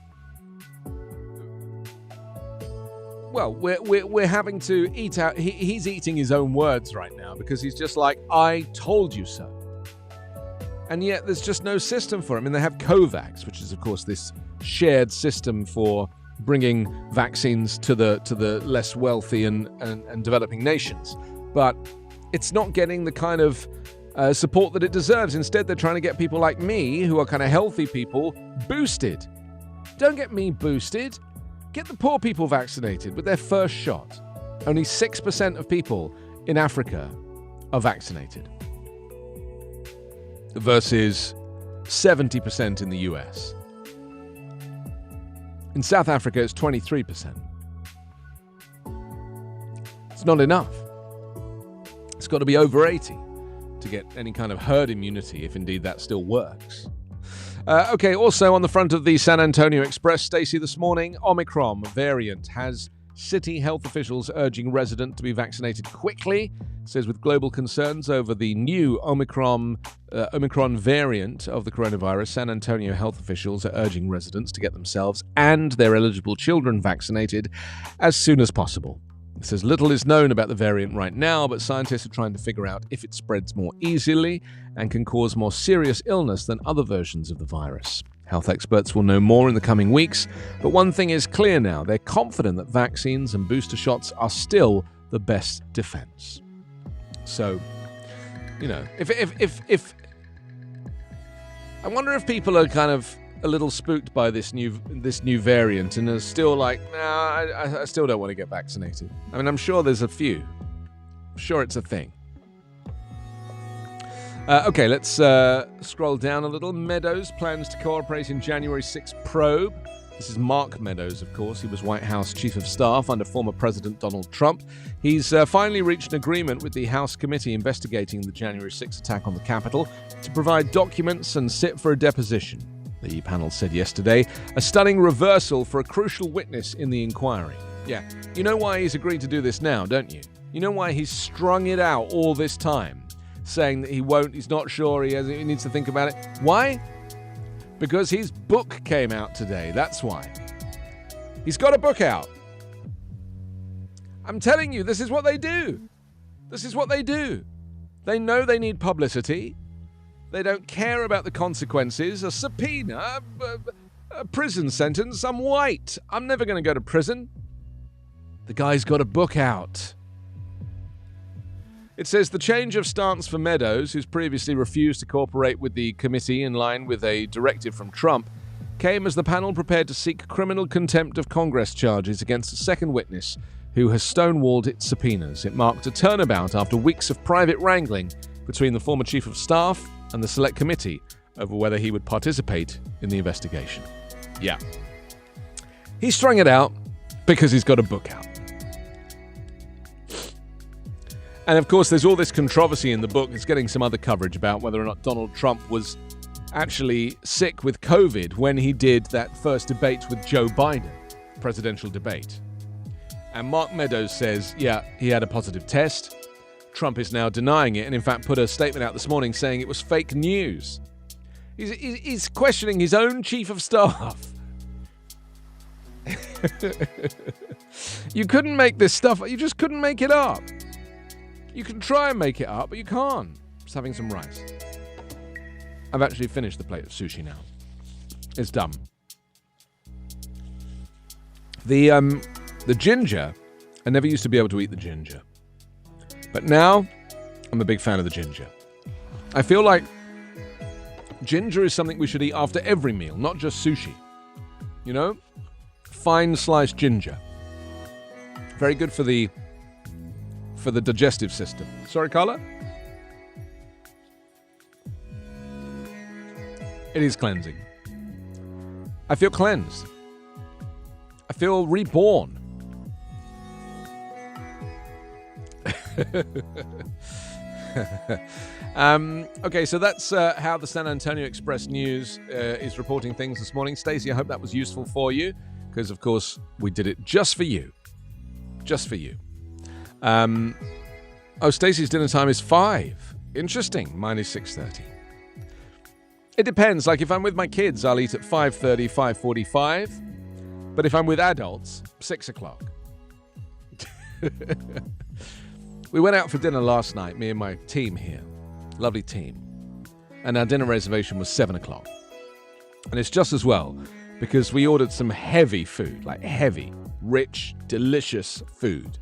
Well, we're having to eat out. He's eating his own words right now because he's just like, I told you so. And yet there's just no system for it. I mean, they have COVAX, which is, of course, this shared system for bringing vaccines to the less wealthy and developing nations. But it's not getting the kind of support that it deserves. Instead, they're trying to get people like me, who are kind of healthy people, boosted. Don't get me boosted. Get the poor people vaccinated with their first shot. Only 6% of people in Africa are vaccinated versus 70% in the US. In South Africa, it's 23%. It's not enough. It's got to be over 80 to get any kind of herd immunity, if indeed that still works. Okay, also on the front of the San Antonio Express, Stacey, this morning, Omicron variant has city health officials urging residents to be vaccinated quickly. It says with global concerns over the new Omicron variant of the coronavirus, San Antonio health officials are urging residents to get themselves and their eligible children vaccinated as soon as possible. It says little is known about the variant right now, but scientists are trying to figure out if it spreads more easily and can cause more serious illness than other versions of the virus. Health experts will know more in the coming weeks, but one thing is clear now. They're confident that vaccines and booster shots are still the best defense. So, if I wonder if people are kind of a little spooked by this new variant and are still like, nah, I still don't want to get vaccinated. I mean, I'm sure there's a few. I'm sure it's a thing. Okay, let's scroll down a little. Meadows plans to cooperate in January 6 probe. This is Mark Meadows, of course. He was White House Chief of Staff under former President Donald Trump. He's finally reached an agreement with the House committee investigating the January 6 attack on the Capitol to provide documents and sit for a deposition. The panel said yesterday, a stunning reversal for a crucial witness in the inquiry. Yeah, you know why he's agreed to do this now, don't you? You know why he's strung it out all this time, saying that he's not sure, he needs to think about it. Why? Because his book came out today, that's why. He's got a book out. I'm telling you, this is what they do. This is what they do. They know they need publicity. They don't care about the consequences. A subpoena, a prison sentence. I'm white. I'm never going to go to prison. The guy's got a book out. It says the change of stance for Meadows, who's previously refused to cooperate with the committee in line with a directive from Trump, came as the panel prepared to seek criminal contempt of Congress charges against a second witness who has stonewalled its subpoenas. It marked a turnabout after weeks of private wrangling between the former chief of staff and the select committee over whether he would participate in the investigation. Yeah. He strung it out because he's got a book out. And of course, there's all this controversy in the book. It's getting some other coverage about whether or not Donald Trump was actually sick with COVID when he did that first debate with Joe Biden, presidential debate. And Mark Meadows says, yeah, he had a positive test. Trump is now denying it and, in fact, put a statement out this morning saying it was fake news. He's questioning his own chief of staff. You couldn't make this stuff up. You just couldn't make it up. You can try and make it up, but you can't. Just having some rice. I've actually finished the plate of sushi now. It's done. The ginger, I never used to be able to eat the ginger. But now, I'm a big fan of the ginger. I feel like ginger is something we should eat after every meal, not just sushi. You know? Fine sliced ginger. Very good for the digestive system. Sorry, Carla? It is cleansing. I feel cleansed. I feel reborn. Okay, so that's how the San Antonio Express News is reporting things this morning. Stacey, I hope that was useful for you, because, of course, we did it just for you. Just for you. Stacey's dinner time is 5. Interesting. Mine is 6:30. It depends. Like, if I'm with my kids, I'll eat at 5:30, 5:45. But if I'm with adults, 6 o'clock. We went out for dinner last night, me and my team here. Lovely team. And our dinner reservation was 7 o'clock. And it's just as well, because we ordered some heavy food, like heavy, rich, delicious food.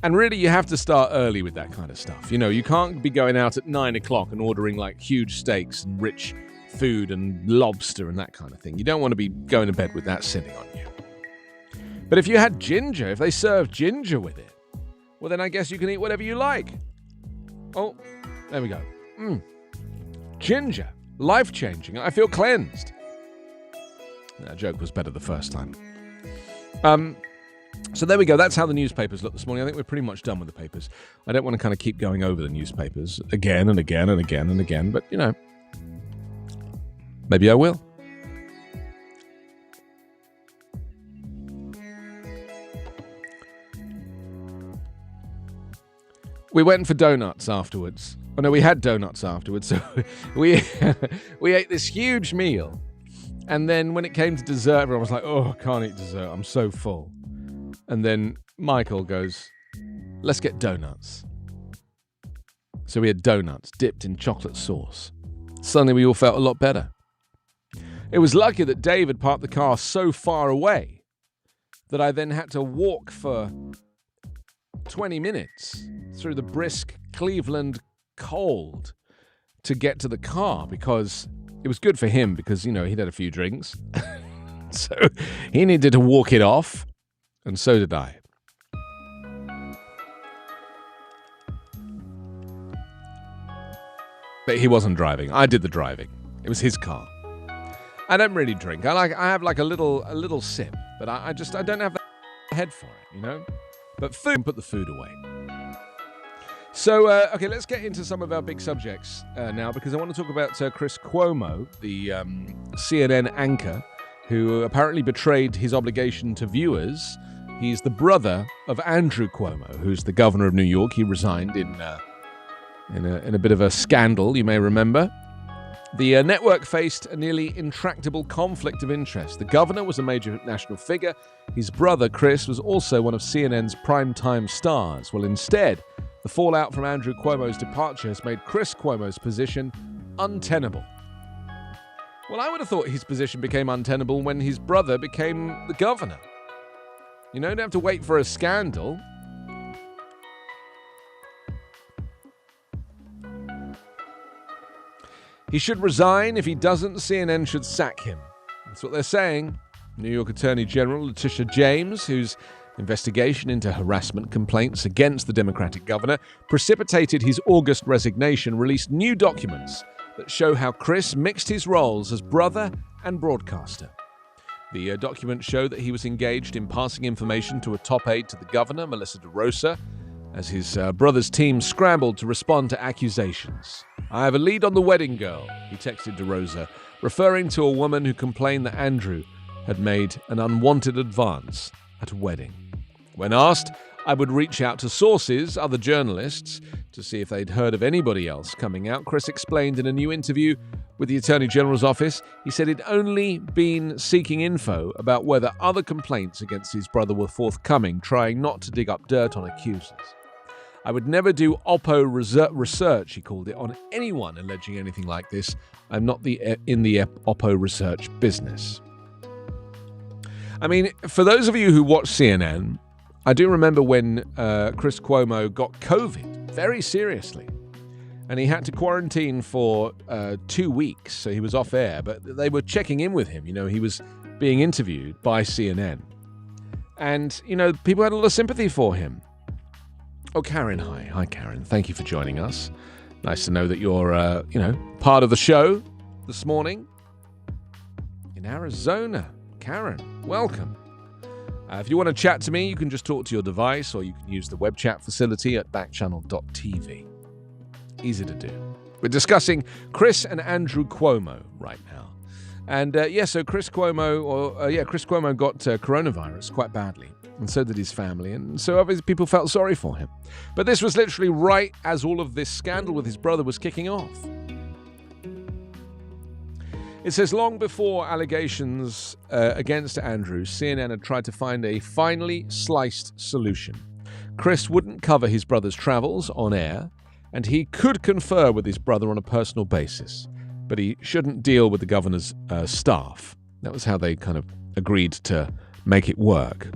And really, you have to start early with that kind of stuff. You know, you can't be going out at 9 o'clock and ordering like huge steaks and rich food and lobster and that kind of thing. You don't want to be going to bed with that sitting on you. But if you had ginger, if they served ginger with it, well, then I guess you can eat whatever you like. Oh, there we go. Ginger. Life-changing. I feel cleansed. That joke was better the first time. So there we go. That's how the newspapers look this morning. I think we're pretty much done with the papers. I don't want to kind of keep going over the newspapers again and again and again and again, but, you know, maybe I will. We went for donuts afterwards. Oh, no, we had donuts afterwards. So we ate this huge meal. And then when it came to dessert, everyone was like, oh, I can't eat dessert. I'm so full. And then Michael goes, let's get donuts. So we had donuts dipped in chocolate sauce. Suddenly we all felt a lot better. It was lucky that Dave had parked the car so far away that I then had to walk for 20 minutes through the brisk Cleveland cold to get to the car, because it was good for him because, you know, he'd had a few drinks. So he needed to walk it off, and so did I. But he wasn't driving. I did the driving. It was his car. I don't really drink. I have like a little sip, but I don't have the head for it, you know? But food, put the food away. So, okay, let's get into some of our big subjects now, because I want to talk about Chris Cuomo, the CNN anchor, who apparently betrayed his obligation to viewers. He's the brother of Andrew Cuomo, who's the governor of New York. He resigned in a bit of a scandal, you may remember. The network faced a nearly intractable conflict of interest. The governor was a major national figure. His brother, Chris, was also one of CNN's primetime stars. Well, instead, the fallout from Andrew Cuomo's departure has made Chris Cuomo's position untenable. Well, I would have thought his position became untenable when his brother became the governor. You know, you don't have to wait for a scandal. He should resign. If he doesn't, CNN should sack him. That's what they're saying. New York Attorney General Letitia James, whose investigation into harassment complaints against the Democratic governor precipitated his August resignation, released new documents that show how Chris mixed his roles as brother and broadcaster. The documents show that he was engaged in passing information to a top aide to the governor, Melissa DeRosa, as his brother's team scrambled to respond to accusations. I have a lead on the wedding girl, he texted DeRosa, referring to a woman who complained that Andrew had made an unwanted advance at a wedding. When asked, I would reach out to sources, other journalists, to see if they'd heard of anybody else coming out. Chris explained in a new interview with the Attorney General's office, he said he'd only been seeking info about whether other complaints against his brother were forthcoming, trying not to dig up dirt on accusers. I would never do Oppo research, he called it, on anyone alleging anything like this. I'm not in the Oppo research business. I mean, for those of you who watch CNN, I do remember when Chris Cuomo got COVID very seriously, and he had to quarantine for 2 weeks, so he was off air, but they were checking in with him. You know, he was being interviewed by CNN. And, you know, people had a lot of sympathy for him. Oh, Karen, hi. Hi, Karen. Thank you for joining us. Nice to know that you're, part of the show this morning. In Arizona. Karen, welcome. If you want to chat to me, you can just talk to your device, or you can use the web chat facility at backchannel.tv. Easy to do. We're discussing Chris and Andrew Cuomo right now. And so Chris Cuomo got coronavirus quite badly. And so did his family. And so obviously people felt sorry for him. But this was literally right as all of this scandal with his brother was kicking off. It says, long before allegations against Andrew, CNN had tried to find a finely sliced solution. Chris wouldn't cover his brother's travels on air, and he could confer with his brother on a personal basis, but he shouldn't deal with the governor's staff. That was how they kind of agreed to make it work.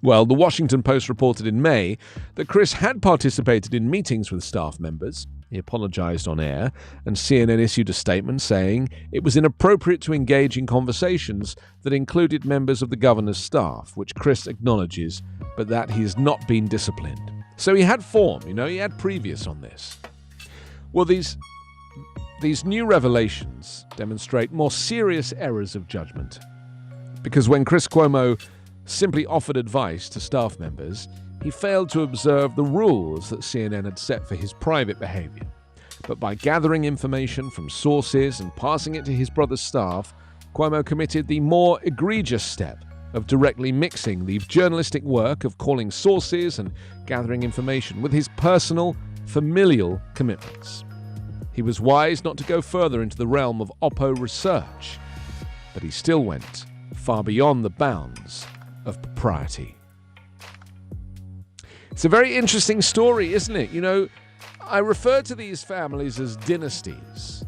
Well, the Washington Post reported in May that Chris had participated in meetings with staff members. He apologized on air, and CNN issued a statement saying it was inappropriate to engage in conversations that included members of the governor's staff, which Chris acknowledges, but that he has not been disciplined. So he had form, he had previous on this. Well, these new revelations demonstrate more serious errors of judgment, because when Chris Cuomo simply offered advice to staff members, he failed to observe the rules that CNN had set for his private behavior. But by gathering information from sources and passing it to his brother's staff, Cuomo committed the more egregious step of directly mixing the journalistic work of calling sources and gathering information with his personal, familial commitments. He was wise not to go further into the realm of Oppo research, but he still went far beyond the bounds of propriety. It's a very interesting story, isn't it? I refer to these families as dynasties.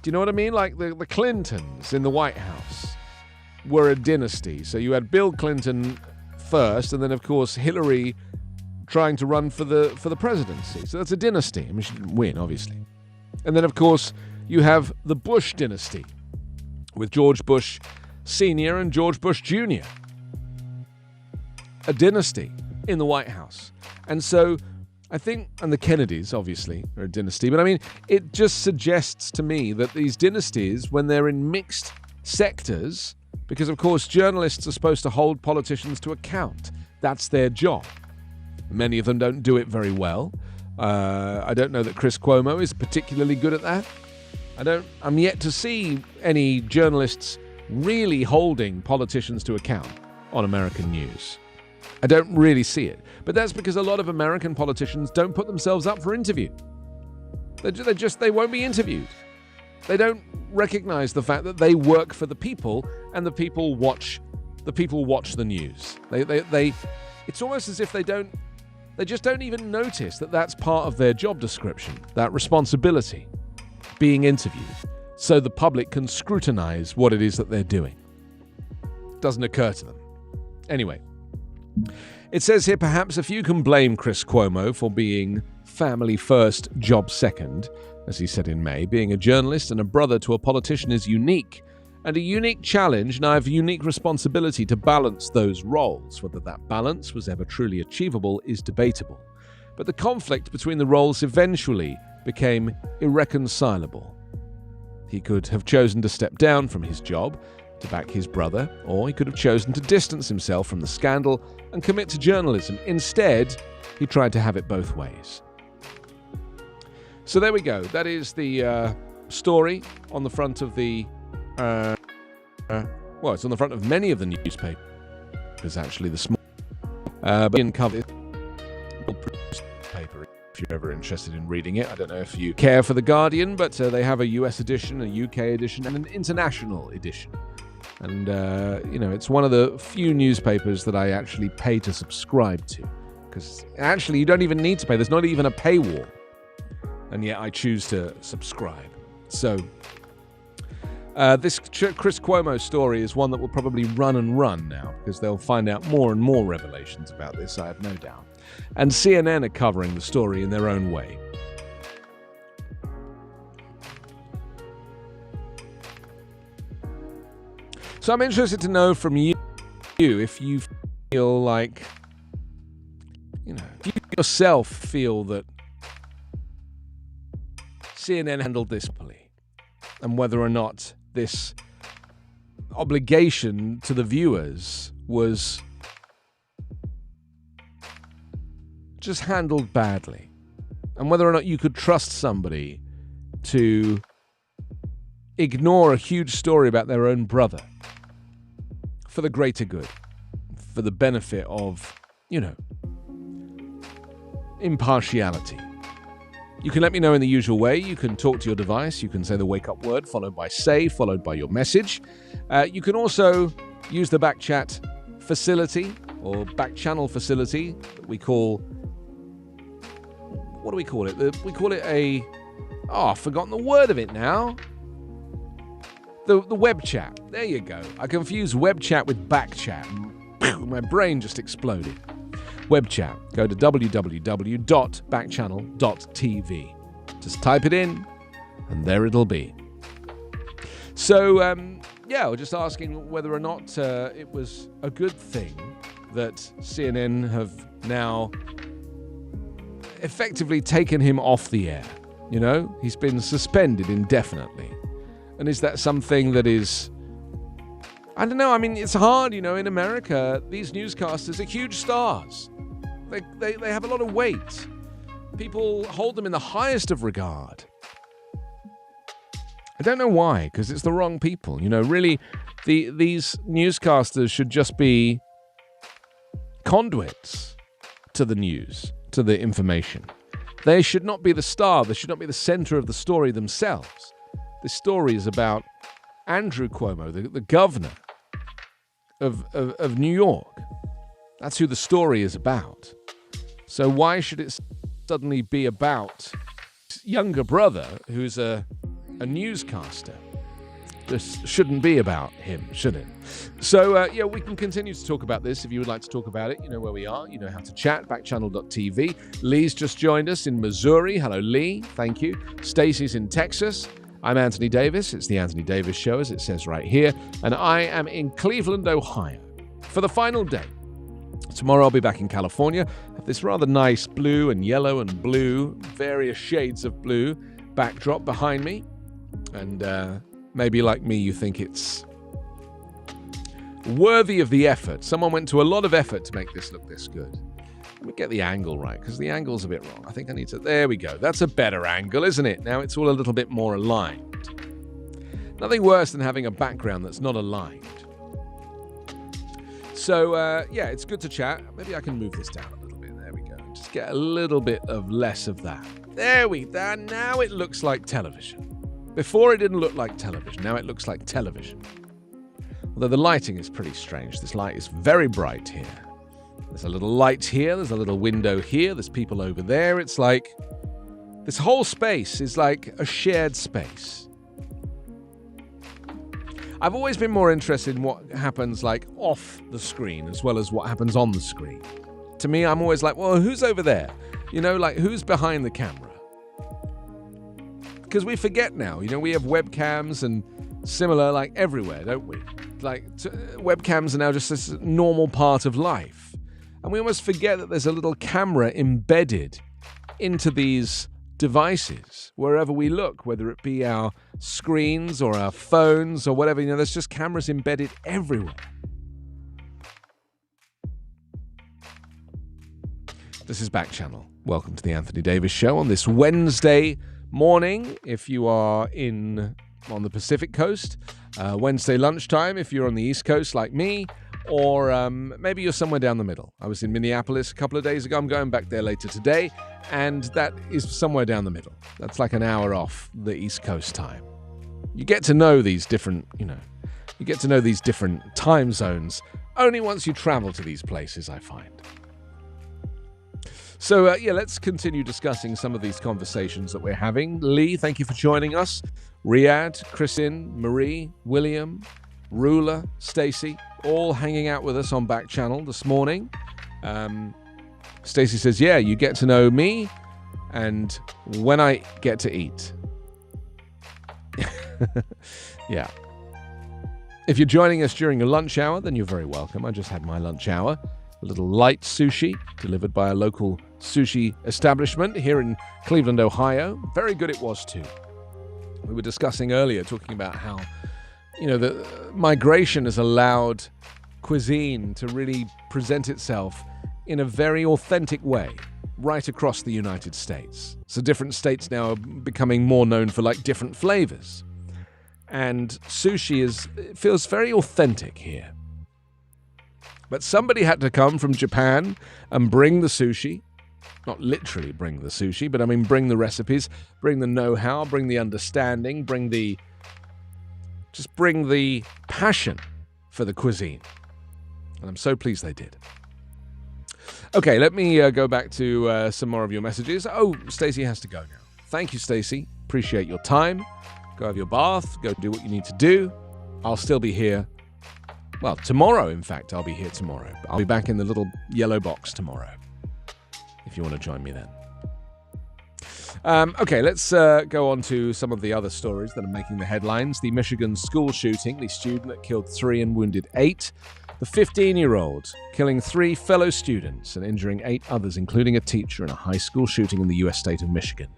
Do you know what I mean? Like the Clintons in the White House were a dynasty. So you had Bill Clinton first, and then, of course, Hillary trying to run for the presidency. So that's a dynasty. I mean, she didn't win, obviously. And then, of course, you have the Bush dynasty with George Bush Sr. and George Bush Jr. A dynasty in the White House. And so I think, and the Kennedys, obviously, are a dynasty, but I mean, it just suggests to me that these dynasties, when they're in mixed sectors, because of course journalists are supposed to hold politicians to account. That's their job. Many of them don't do it very well. I don't know that Chris Cuomo is particularly good at that. I'm yet to see any journalists really holding politicians to account on American news. I don't really see it. But that's because a lot of American politicians don't put themselves up for interview. They won't be interviewed. They don't recognize the fact that they work for the people, and the people watch the news. It's almost as if they just don't even notice that that's part of their job description, that responsibility, being interviewed, so the public can scrutinize what it is that they're doing. It doesn't occur to them. Anyway, it says here, perhaps a few can blame Chris Cuomo for being family first, job second. As he said in May, being a journalist and a brother to a politician is unique, and a unique challenge, and I have a unique responsibility to balance those roles. Whether that balance was ever truly achievable is debatable. But the conflict between the roles eventually became irreconcilable. He could have chosen to step down from his job to back his brother, or he could have chosen to distance himself from the scandal and commit to journalism. Instead, he tried to have it both ways. So there we go. That is the story on the front of the... it's on the front of many of the newspapers, actually, this morning. But in cover paper if you're ever interested in reading it. I don't know if you care for The Guardian, but they have a US edition, a UK edition, and an international edition. And, it's one of the few newspapers that I actually pay to subscribe to. Because actually, you don't even need to pay. There's not even a paywall. And yet I choose to subscribe. So, this Chris Cuomo story is one that will probably run and run now, because they'll find out more and more revelations about this, I have no doubt. And CNN are covering the story in their own way. So I'm interested to know from you if you feel like, if you yourself feel that CNN handled this poorly, and whether or not this obligation to the viewers was just handled badly, and whether or not you could trust somebody to ignore a huge story about their own brother for the greater good, for the benefit of, impartiality. You can let me know in the usual way. You can talk to your device. You can say the wake-up word, followed by say, followed by your message. You can also use the Backchat facility, or Backchannel facility, that we call... What do we call it? We call it a... Oh, I've forgotten the word of it now. The web chat. There you go. I confused web chat with Backchat. My brain just exploded. Web chat. Go to www.backchannel.tv. Just type it in, and there it'll be. So, we're just asking whether or not it was a good thing that CNN have now effectively taken him off the air. He's been suspended indefinitely. And is that something that is... I don't know. I mean, it's hard, in America, these newscasters are huge stars. They have a lot of weight. People hold them in the highest of regard. I don't know why, because it's the wrong people. Really, these newscasters should just be conduits to the news, to the information. They should not be the star. They should not be the center of the story themselves. This story is about Andrew Cuomo, the governor of New York. That's who the story is about. So why should it suddenly be about his younger brother, who's a newscaster? This shouldn't be about him, should it? So, we can continue to talk about this. If you would like to talk about it, you know where we are. You know how to chat, backchannel.tv. Lee's just joined us in Missouri. Hello, Lee. Thank you. Stacey's in Texas. I'm Anthony Davis. It's the Anthony Davis Show, as it says right here. And I am in Cleveland, Ohio, for the final day. Tomorrow I'll be back in California. I have this rather nice blue and yellow and blue, various shades of blue backdrop behind me. And maybe like me, you think it's worthy of the effort. Someone went to a lot of effort to make this look this good. Let me get the angle right, because the angle's a bit wrong. I think I need to... There we go. That's a better angle, isn't it? Now it's all a little bit more aligned. Nothing worse than having a background that's not aligned. So, it's good to chat. Maybe I can move this down a little bit. There we go. Just get a little bit of less of that. Now it looks like television. Before it didn't look like television. Now it looks like television. Although the lighting is pretty strange. This light is very bright here. There's a little light here. There's a little window here. There's people over there. It's like... This whole space is like a shared space. I've always been more interested in what happens like off the screen as well as what happens on the screen. To me, I'm always like, well, who's over there? Who's behind the camera? Because we forget now, we have webcams and similar everywhere, don't we? Webcams are now just this normal part of life. And we almost forget that there's a little camera embedded into these devices wherever we look, whether it be our screens or our phones or whatever. There's just cameras embedded everywhere. This is Backchannel. Welcome to the Anthony Davis Show on this Wednesday morning, if you are on the Pacific Coast, Wednesday lunchtime if you're on the East Coast like me, or maybe you're somewhere down the middle. I was in Minneapolis a couple of days ago. I'm going back there later today, and that is somewhere down the middle. That's like an hour off the East Coast time. You get to know these different, you get to know these different time zones only once you travel to these places, I find. So, let's continue discussing some of these conversations that we're having. Lee, thank you for joining us. Riyadh, Chrisin, Marie, William, Rula, Stacy, all hanging out with us on Backchannel this morning. Stacy says, yeah, you get to know me and when I get to eat. Yeah. If you're joining us during your lunch hour, then you're very welcome. I just had my lunch hour. A little light sushi delivered by a local sushi establishment here in Cleveland, Ohio. Very good it was too. We were discussing earlier, talking about how, the migration has allowed cuisine to really present itself in a very authentic way right across the United States. So different states now are becoming more known for different flavors. And sushi feels very authentic here. But somebody had to come from Japan and bring the sushi. Not literally bring the sushi, but bring the recipes, bring the know-how, bring the understanding, bring the passion for the cuisine. And I'm so pleased they did. Okay, let me go back to some more of your messages. Oh, Stacey has to go now. Thank you, Stacey. Appreciate your time. Go have your bath. Go do what you need to do. I'll still be here. Well, tomorrow, in fact, I'll be here tomorrow. I'll be back in the little yellow box tomorrow, if you want to join me then. Okay, let's go on to some of the other stories that are making the headlines. The Michigan school shooting, the student that killed 3 and wounded 8. The 15-year-old killing 3 fellow students and injuring 8 others, including a teacher, in a high school shooting in the U.S. state of Michigan.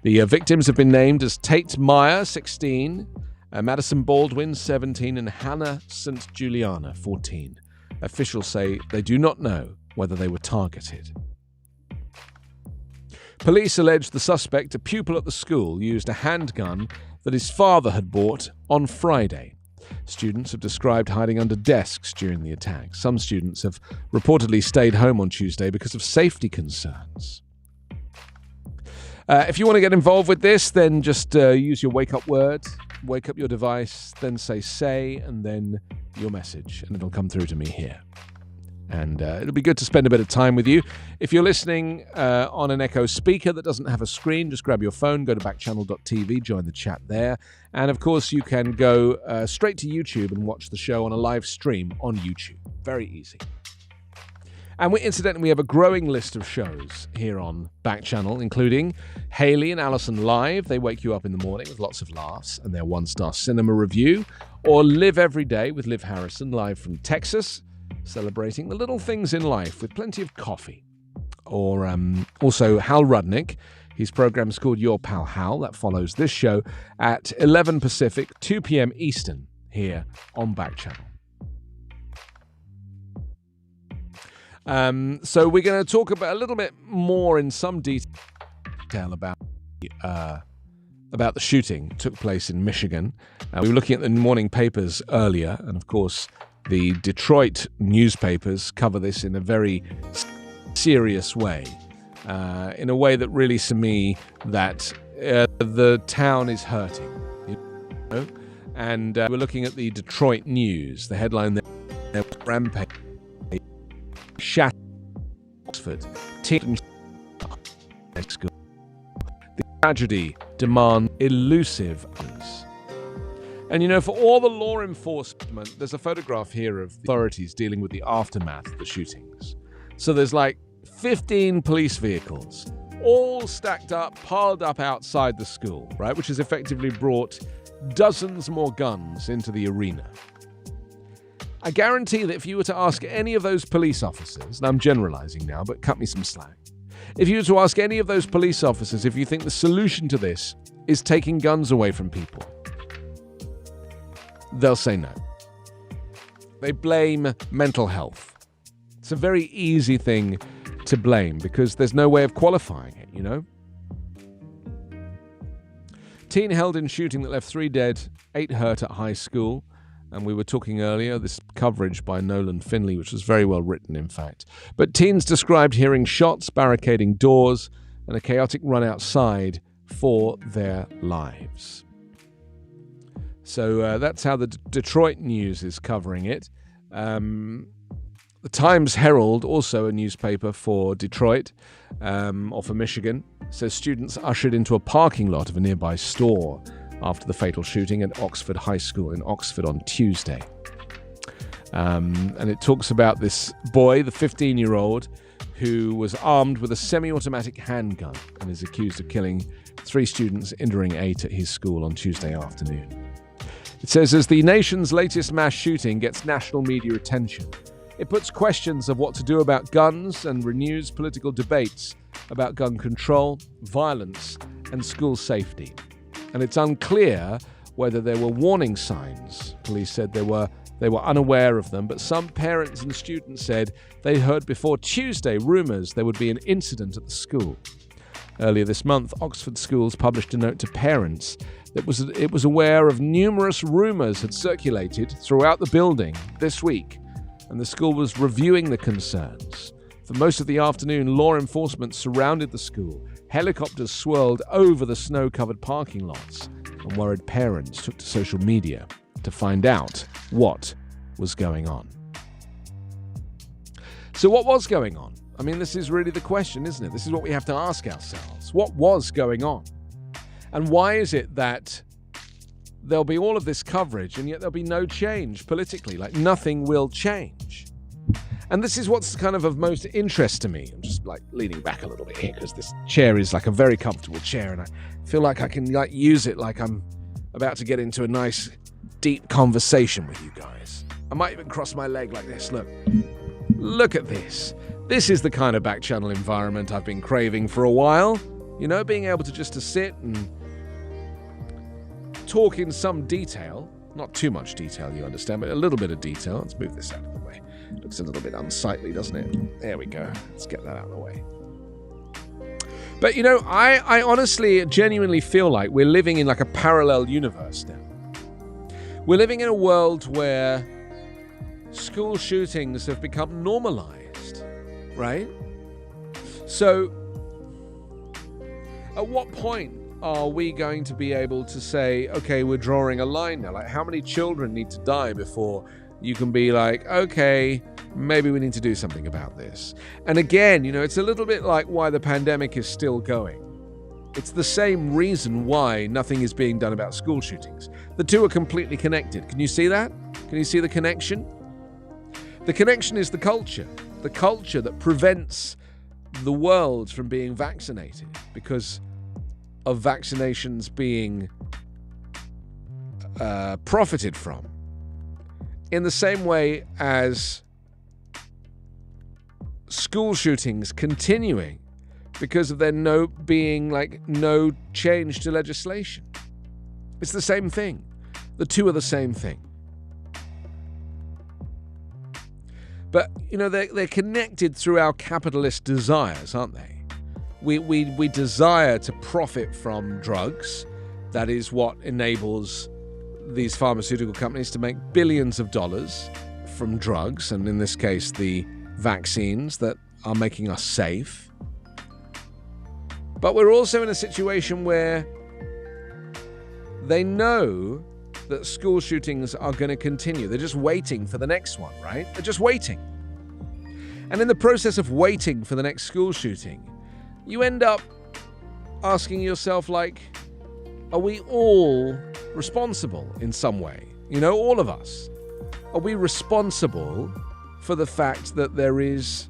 The victims have been named as Tate Meyer, 16, Madison Baldwin, 17, and Hannah St. Juliana, 14. Officials say they do not know whether they were targeted. Police allege the suspect, a pupil at the school, used a handgun that his father had bought on Friday. Students have described hiding under desks during the attack. Some students have reportedly stayed home on Tuesday because of safety concerns. If you want to get involved with this, then just use your wake-up word. Wake up your device, then say, and then your message, and it'll come through to me here. And it'll be good to spend a bit of time with you. If you're listening on an Echo speaker that doesn't have a screen, just grab your phone, go to backchannel.tv, join the chat there. And of course, you can go straight to YouTube and watch the show on a live stream on YouTube. Very easy. And incidentally, we have a growing list of shows here on Backchannel, including Haley and Allison Live. They wake you up in the morning with lots of laughs and their 1-star cinema review. Or Live Every Day with Liv Harrison, live from Texas, celebrating the little things in life with plenty of coffee. Or also Hal Rudnick. His program is called Your Pal Hal. That follows this show at 11 Pacific, 2 p.m. Eastern here on Backchannel. So we're going to talk about a little bit more in some detail about the shooting that took place in Michigan. We were looking at the morning papers earlier, and of course, the Detroit newspapers cover this in a very serious way, in a way that really, to me, that the town is hurting. And we're looking at the Detroit News. The headline there, Rampage. Oxford, teen school. The tragedy demands elusive answers. And for all the law enforcement, there's a photograph here of the authorities dealing with the aftermath of the shootings. So there's 15 police vehicles, all stacked up, piled up outside the school, right? Which has effectively brought dozens more guns into the arena. I guarantee that if you were to ask any of those police officers, and I'm generalizing now, but cut me some slack. If you were to ask any of those police officers if you think the solution to this is taking guns away from people, they'll say no. They blame mental health. It's a very easy thing to blame because there's no way of qualifying it, Teen held in shooting that left 3 dead, 8 hurt at high school. And we were talking earlier, this coverage by Nolan Finley, which was very well written, in fact. But teens described hearing shots, barricading doors, and a chaotic run outside for their lives. So that's how the Detroit News is covering it. The Times Herald, also a newspaper for Detroit, or for Michigan, says students ushered into a parking lot of a nearby store after the fatal shooting at Oxford High School in Oxford on Tuesday. And it talks about this boy, the 15-year-old, who was armed with a semi-automatic handgun and is accused of killing 3 students, injuring 8 at his school on Tuesday afternoon. It says, as the nation's latest mass shooting gets national media attention, it puts questions of what to do about guns and renews political debates about gun control, violence, and school safety. And it's unclear whether there were warning signs. Police said they were unaware of them, but some parents and students said they heard before Tuesday rumours there would be an incident at the school. Earlier this month, Oxford Schools published a note to parents that it was aware of numerous rumours had circulated throughout the building this week, and the school was reviewing the concerns. For most of the afternoon, law enforcement surrounded the school. Helicopters swirled over the snow-covered parking lots, and worried parents took to social media to find out what was going on. So what was going on? I mean, this is really the question, isn't it? This is what we have to ask ourselves. What was going on? And why is it that there'll be all of this coverage and yet there'll be no change politically? Like, nothing will change. And this is what's kind of most interest to me. I'm just like leaning back a little bit here because this chair is like a very comfortable chair and I feel like I can like use it like I'm about to get into a nice deep conversation with you guys. I might even cross my leg like this. Look at this. This is the kind of backchannel environment I've been craving for a while. You know, being able to just to sit and talk in some detail. Not too much detail, you understand, but a little bit of detail. Let's move this out of the way. Looks a little bit unsightly, doesn't it? There we go. Let's get that out of the way. But, you know, I honestly, genuinely feel like we're living in like a parallel universe now. We're living in a world where school shootings have become normalized, right? So, at what point are we going to be able to say, okay, we're drawing a line now? Like, how many children need to die before you can be like, okay, maybe we need to do something about this? And again, you know, it's a little bit like why the pandemic is still going. It's the same reason why nothing is being done about school shootings. The two are completely connected. Can you see that? Can you see the connection? The connection is the culture that prevents the world from being vaccinated because of vaccinations being profited from. In the same way as school shootings continuing because of there being no change to legislation. It's the same thing. The two are the same thing. But, you know, they're connected through our capitalist desires, aren't they? We desire to profit from drugs. That is what enables these pharmaceutical companies to make billions of dollars from drugs, and in this case, the vaccines that are making us safe. But we're also in a situation where they know that school shootings are going to continue. They're just waiting for the next one, right? They're just waiting. And in the process of waiting for the next school shooting, you end up asking yourself, like, are we all responsible in some way? You know, all of us. Are we responsible for the fact that there is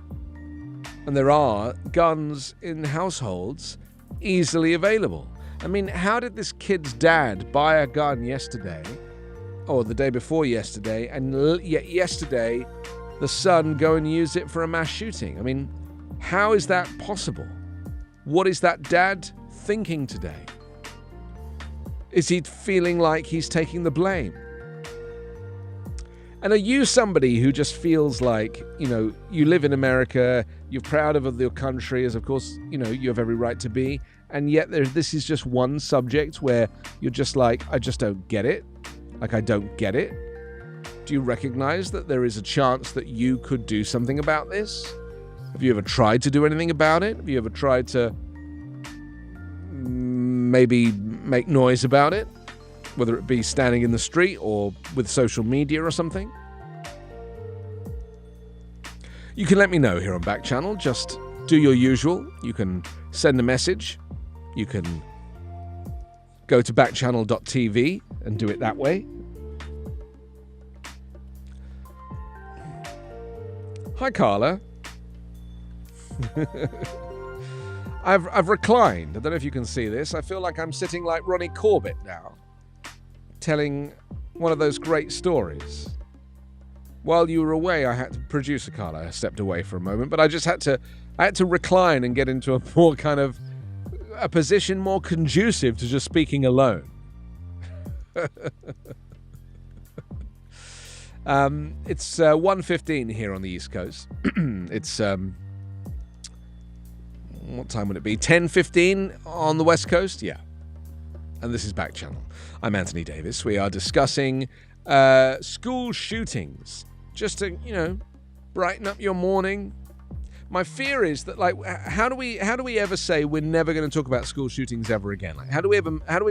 and there are guns in households easily available? I mean, how did this kid's dad buy a gun yesterday, or the day before yesterday, and yet yesterday the son go and use it for a mass shooting? I mean, how is that possible? What is that dad thinking today? Is he feeling like he's taking the blame? And are you somebody who just feels like, you know, you live in America, you're proud of your country, as of course, you know, you have every right to be, and yet this is just one subject where you're just like, I just don't get it. Like, I don't get it. Do you recognize that there is a chance that you could do something about this? Have you ever tried to do anything about it? Have you ever tried to maybe make noise about it? Whether it be standing in the street or with social media or something? You can let me know here on Backchannel. Just do your usual. You can send a message. You can go to backchannel.tv and do it that way. Hi, Carla. I've reclined. I don't know if you can see this. I feel like I'm sitting like Ronnie Corbett now, telling one of those great stories. While you were away, I had to producer Carla. I stepped away for a moment, but I had to recline and get into a more kind of a position more conducive to just speaking alone. It's 1:15 here on the East Coast. It's what time would it be? 10:15 on the West Coast? Yeah. And this is Backchannel. I'm Anthony Davis. We are discussing school shootings. Just to, brighten up your morning. My fear is that, like, how do we ever say we're never going to talk about school shootings ever again? Like, how do we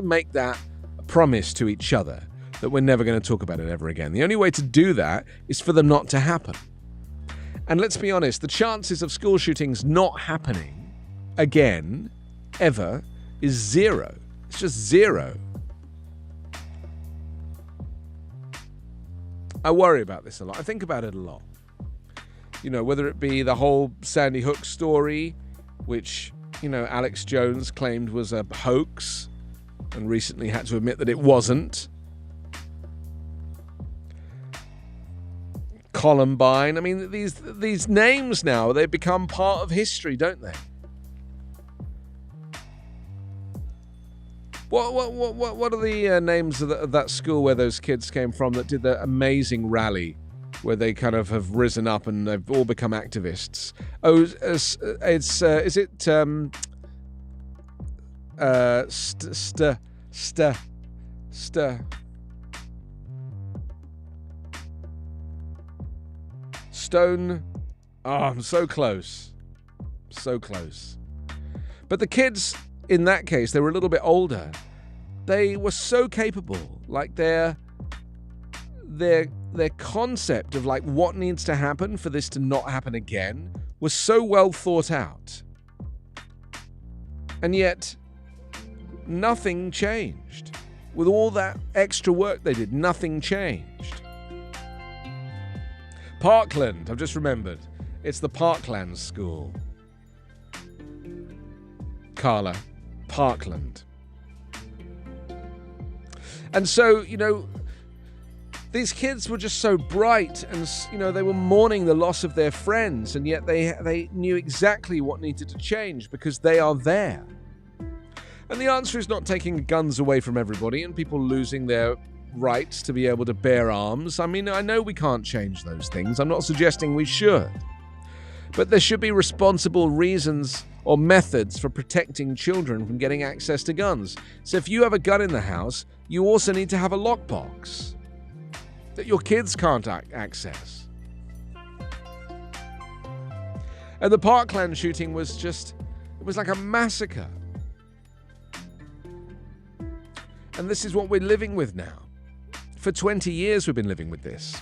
make that a promise to each other that we're never going to talk about it ever again? The only way to do that is for them not to happen. And let's be honest, the chances of school shootings not happening again, ever, is zero. It's just zero. I worry about this a lot. I think about it a lot. Whether it be the whole Sandy Hook story, which, Alex Jones claimed was a hoax and recently had to admit that it wasn't. Columbine. I mean, these names now, they become part of history, don't they? What are the names of that school where those kids came from that did the amazing rally where they kind of have risen up and they've all become activists? Oh, is it Stone. Oh, I'm so close. So close. But the kids, in that case, they were a little bit older. They were so capable. Like their concept of like what needs to happen for this to not happen again was so well thought out. And yet, nothing changed. With all that extra work they did, nothing changed. Parkland, I've just remembered. It's the Parkland School. Carla, Parkland. And so, these kids were just so bright and, they were mourning the loss of their friends, and yet they knew exactly what needed to change because they are there. And the answer is not taking guns away from everybody and people losing their rights to be able to bear arms. I mean, I know we can't change those things. I'm not suggesting we should. But there should be responsible reasons or methods for protecting children from getting access to guns. So if you have a gun in the house, you also need to have a lockbox that your kids can't access. And the Parkland shooting was it was like a massacre. And this is what we're living with now. For 20 years we've been living with this.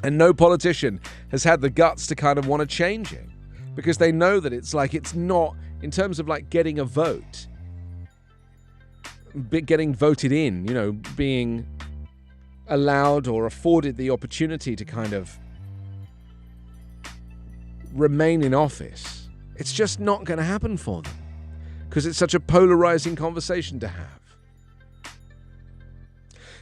And no politician has had the guts to kind of want to change it. Because they know that it's not, in terms of like getting a vote, getting voted in, being allowed or afforded the opportunity to kind of remain in office. It's just not going to happen for them. Because it's such a polarizing conversation to have.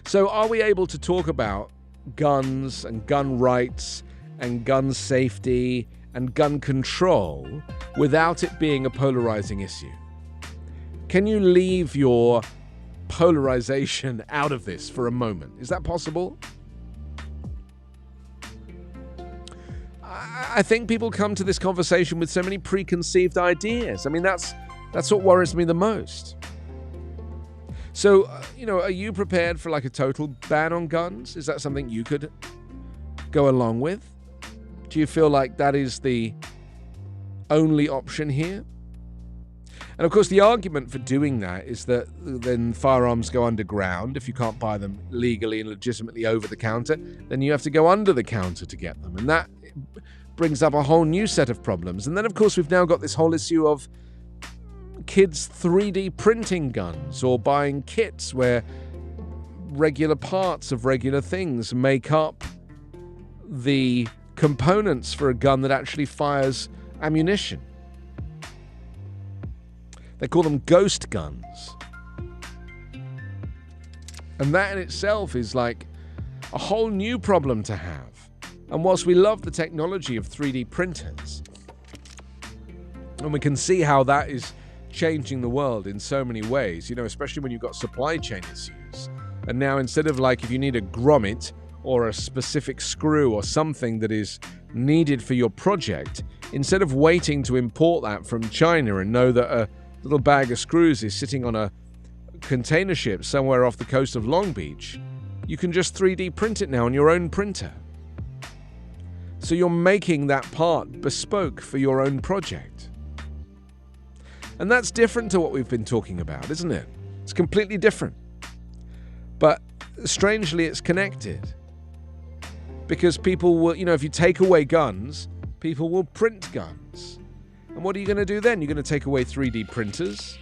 So are we able to talk about guns and gun rights and gun safety and gun control without it being a polarizing issue? Can you leave your polarization out of this for a moment? Is that possible? I think people come to this conversation with so many preconceived ideas. I mean, that's what worries me the most. So, are you prepared for like a total ban on guns? Is that something you could go along with? Do you feel like that is the only option here? And of course, the argument for doing that is that then firearms go underground. If you can't buy them legally and legitimately over the counter, then you have to go under the counter to get them. And that brings up a whole new set of problems. And then, of course, we've now got this whole issue of kids 3D printing guns or buying kits where regular parts of regular things make up the components for a gun that actually fires ammunition. They call them ghost guns. And that in itself is like a whole new problem to have. And whilst we love the technology of 3D printers, and we can see how that is changing the world in so many ways, especially when you've got supply chain issues. And now instead of like if you need a grommet or a specific screw or something that is needed for your project, instead of waiting to import that from China and know that a little bag of screws is sitting on a container ship somewhere off the coast of Long Beach, you can just 3D print it now on your own printer. So you're making that part bespoke for your own project. And that's different to what we've been talking about, isn't it? It's completely different. But strangely, it's connected. Because people will, if you take away guns, people will print guns. And what are you going to do then? You're going to take away 3D printers?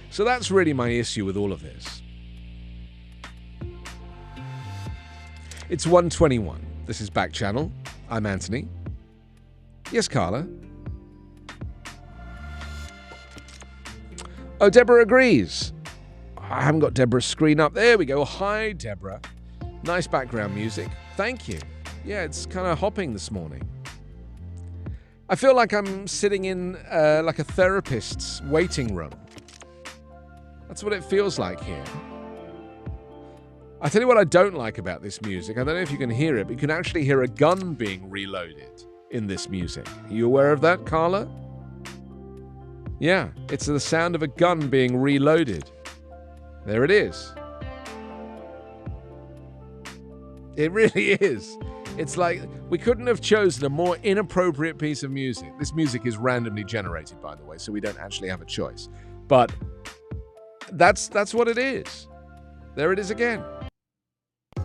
So that's really my issue with all of this. It's 1:21. This is Backchannel. I'm Anthony. Yes, Carla? Oh, Deborah agrees. I haven't got Deborah's screen up. There we go. Hi, Deborah. Nice background music. Thank you. Yeah, it's kind of hopping this morning. I feel like I'm sitting in like a therapist's waiting room. That's what it feels like here. I tell you what I don't like about this music. I don't know if you can hear it, but you can actually hear a gun being reloaded in this music. Are you aware of that, Carla? Yeah, it's the sound of a gun being reloaded. There it is. It really is. It's like we couldn't have chosen a more inappropriate piece of music. This music is randomly generated, by the way, so we don't actually have a choice. But that's what it is. There it is again.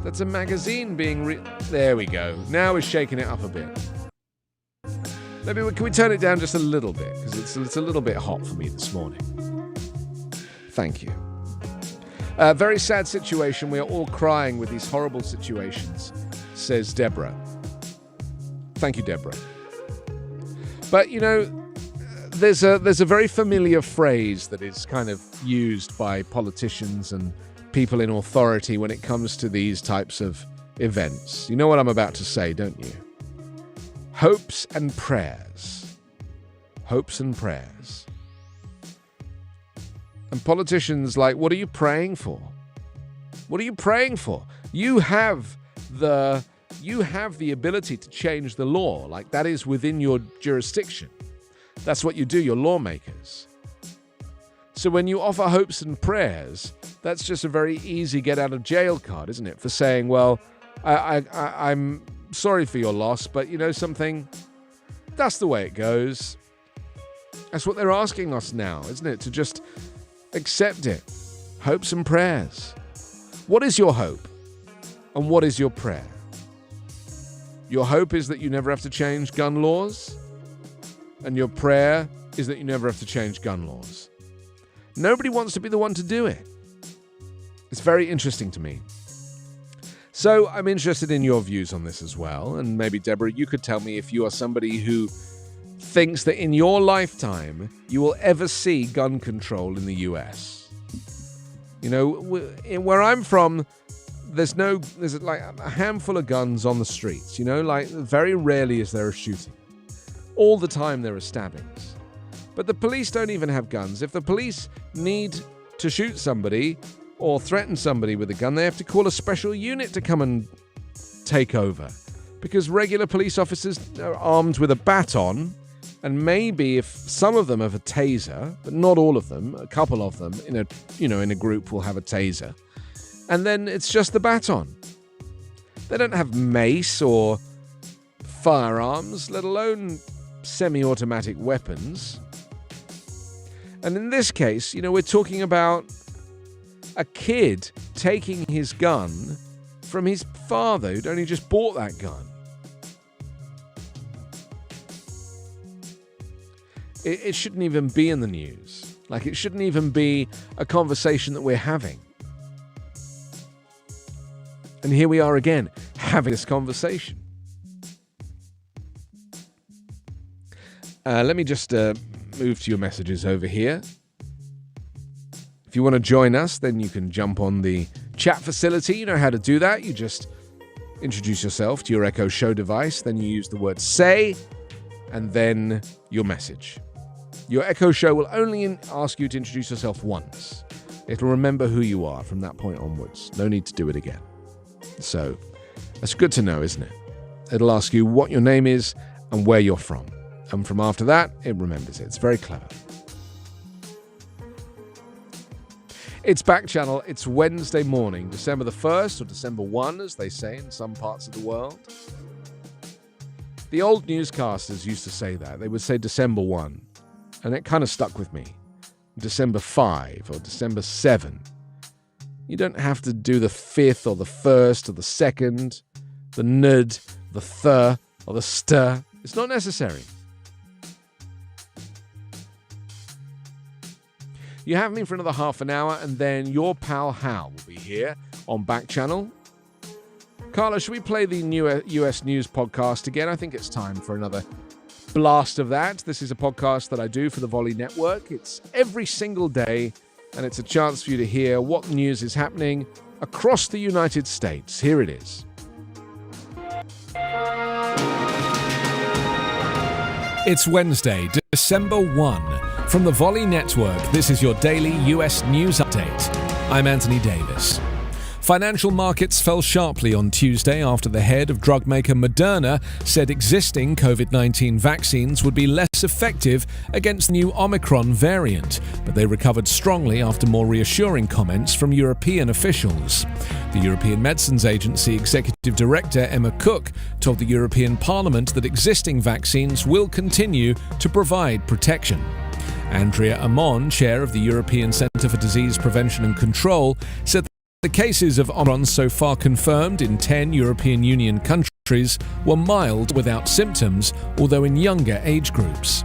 That's a magazine being there we go. Now we're shaking it up a bit. Can we turn it down just a little bit? Because it's a little bit hot for me this morning. Thank you. Very sad situation. We are all crying with these horrible situations, says Deborah. Thank you, Deborah. But, there's a very familiar phrase that is kind of used by politicians and people in authority when it comes to these types of events. You know what I'm about to say, don't you? Hopes and prayers. Hopes and prayers. And politicians what are you praying for? What are you praying for? You have the ability to change the law. That is within your jurisdiction. That's what you do, you're lawmakers. So when you offer hopes and prayers, that's just a very easy get out of jail card, isn't it? For saying, well, I'm sorry for your loss, but something, that's the way it goes. That's what they're asking us now, isn't it? To just accept it. Hopes and prayers. What is your hope? And what is your prayer? Your hope is that you never have to change gun laws. And your prayer is that you never have to change gun laws. Nobody wants to be the one to do it. It's very interesting to me. So I'm interested in your views on this as well. And maybe, Deborah, you could tell me if you are somebody who thinks that in your lifetime you will ever see gun control in the US. Where I'm from, there's like a handful of guns on the streets, very rarely is there a shooting. All the time there are stabbings. But the police don't even have guns. If the police need to shoot somebody or threaten somebody with a gun, they have to call a special unit to come and take over. Because regular police officers are armed with a baton, and maybe if some of them have a taser, but not all of them, a couple of them in a group will have a taser. And then it's just the baton. They don't have mace or firearms, let alone semi-automatic weapons. And in this case, we're talking about a kid taking his gun from his father who'd only just bought that gun. It shouldn't even be in the news. Like, it shouldn't even be a conversation that we're having. And here we are again, having this conversation. Let me just move to your messages over here. If you want to join us, then you can jump on the chat facility. You know how to do that. You just introduce yourself to your Echo Show device. Then you use the word say, and then your message. Your Echo Show will only ask you to introduce yourself once. It'll remember who you are from that point onwards. No need to do it again. So, that's good to know, isn't it? It'll ask you what your name is and where you're from. And from after that, it remembers it. It's very clever. It's Backchannel. It's Wednesday morning, December the 1st, or December 1, as they say in some parts of the world. The old newscasters used to say that. They would say December 1. And it kind of stuck with me. December 5 or December 7. You don't have to do the 5th or the 1st or the 2nd, the nud, the th, or the st. It's not necessary. You have me for another half an hour, and then your pal Hal will be here on Backchannel. Carla, should we play the new US News podcast again? I think it's time for another blast of that. This is a podcast that I do for the Volley Network. It's every single day, and it's a chance for you to hear what news is happening across the United States. Here it is. It's Wednesday, December 1. From the Volley Network, this is your daily US News Update. I'm Anthony Davis. Financial markets fell sharply on Tuesday after the head of drug maker Moderna said existing COVID-19 vaccines would be less effective against the new Omicron variant, but they recovered strongly after more reassuring comments from European officials. The European Medicines Agency Executive Director Emma Cook told the European Parliament that existing vaccines will continue to provide protection. Andrea Amon, chair of the European Centre for Disease Prevention and Control, said the cases of Omicron so far confirmed in 10 European Union countries were mild without symptoms, although in younger age groups.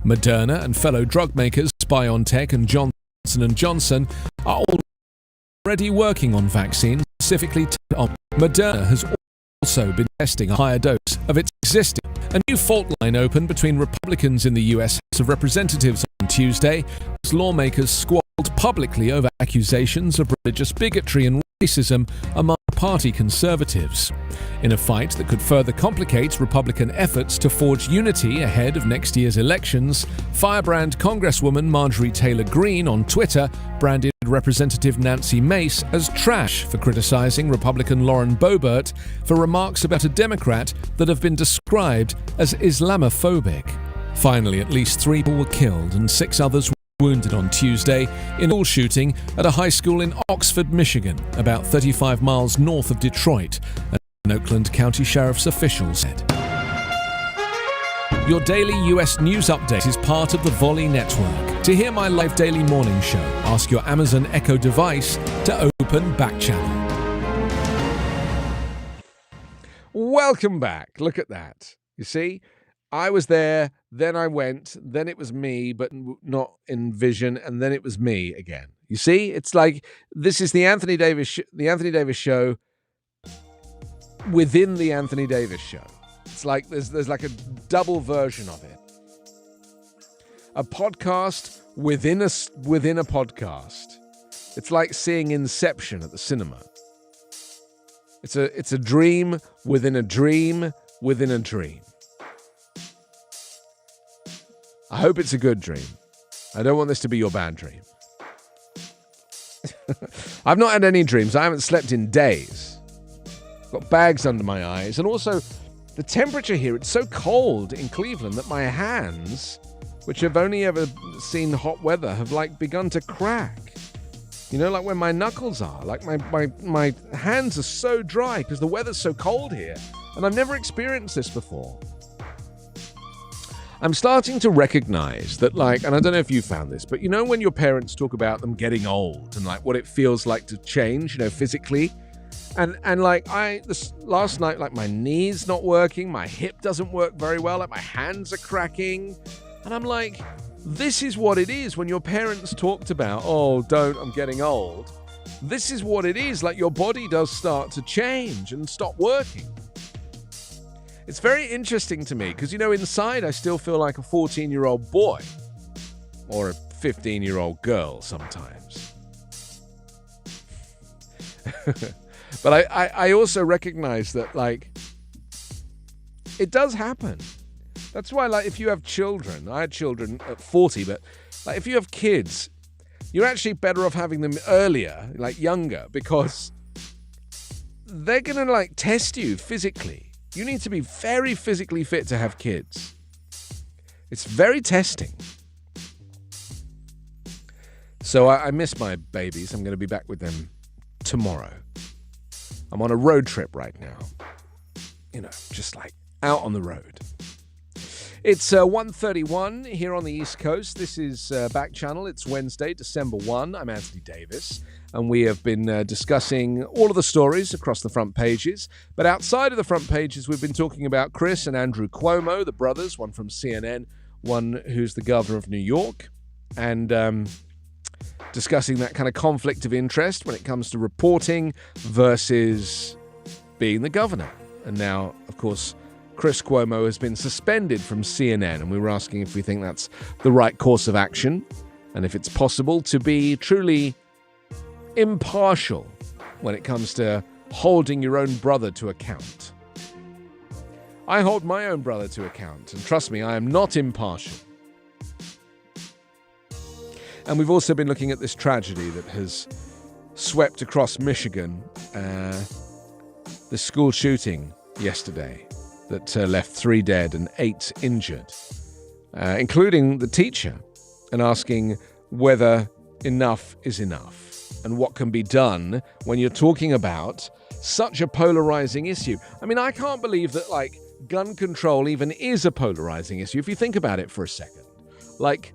Moderna and fellow drug makers BioNTech and Johnson & Johnson are already working on vaccines specifically Moderna has also been testing a higher dose of its existing. A new fault line opened between Republicans in the U.S. House of Representatives on Tuesday as lawmakers squabbled publicly over accusations of religious bigotry and racism among party conservatives. In a fight that could further complicate Republican efforts to forge unity ahead of next year's elections, firebrand Congresswoman Marjorie Taylor Greene on Twitter branded Representative Nancy Mace as trash for criticizing Republican Lauren Boebert for remarks about a Democrat that have been described as Islamophobic. Finally, at least 3 people were killed and 6 others were wounded on Tuesday in a school shooting at a high school in Oxford, Michigan, about 35 miles north of Detroit, an Oakland County Sheriff's official said. Your daily US News Update is part of the Volley Network. To hear my live daily morning show, ask your Amazon Echo device to open Backchannel. Welcome back. Look at that. You see? I was there, then I went, then it was me, but not in vision, and then it was me again. You see? It's like this is the Anthony Davis show within the Anthony Davis show. It's like there's like a double version of it. A podcast within a podcast. It's like seeing Inception at the cinema. It's a dream within a dream within a dream. I hope it's a good dream. I don't want this to be your bad dream. I've not had any dreams. I haven't slept in days. Got bags under my eyes. And also, the temperature here, it's so cold in Cleveland that my hands, which have only ever seen hot weather, have begun to crack. You know, like where my knuckles are. Like my hands are so dry because the weather's so cold here. And I've never experienced this before. I'm starting to recognize that, like, and I don't know if you found this, but you know when your parents talk about them getting old and like what it feels like to change, you know, physically? And like this last night, like my knee's not working, my hip doesn't work very well, like my hands are cracking. And I'm like, this is what it is when your parents talked about, oh, I'm getting old. This is what it is, like your body does start to change and stop working. It's very interesting to me because, you know, inside I still feel like a 14-year-old boy or a 15-year-old girl sometimes. But I also recognize that, like, it does happen. That's why, like, if you have children, I had children at 40, but like if you have kids, you're actually better off having them earlier, like younger, because they're going to like test you physically. You need to be very physically fit to have kids. It's very testing. So I miss my babies. I'm going to be back with them tomorrow. I'm on a road trip right now. You know, just like out on the road. It's 1:31 here on the East Coast. This is Backchannel. It's Wednesday, December 1. I'm Anthony Davis, and we have been discussing all of the stories across the front pages. But outside of the front pages, we've been talking about Chris and Andrew Cuomo, the brothers, one from CNN, one who's the governor of New York, and discussing that kind of conflict of interest when it comes to reporting versus being the governor. And now, of course, Chris Cuomo has been suspended from CNN, and we were asking if we think that's the right course of action and if it's possible to be truly impartial when it comes to holding your own brother to account. I hold my own brother to account, and trust me, I am not impartial. And we've also been looking at this tragedy that has swept across Michigan, the school shooting yesterday that left 3 dead and 8 injured, including the teacher, and asking whether enough is enough and what can be done when you're talking about such a polarizing issue. I mean, I can't believe that, like, gun control even is a polarizing issue if you think about it for a second. Like,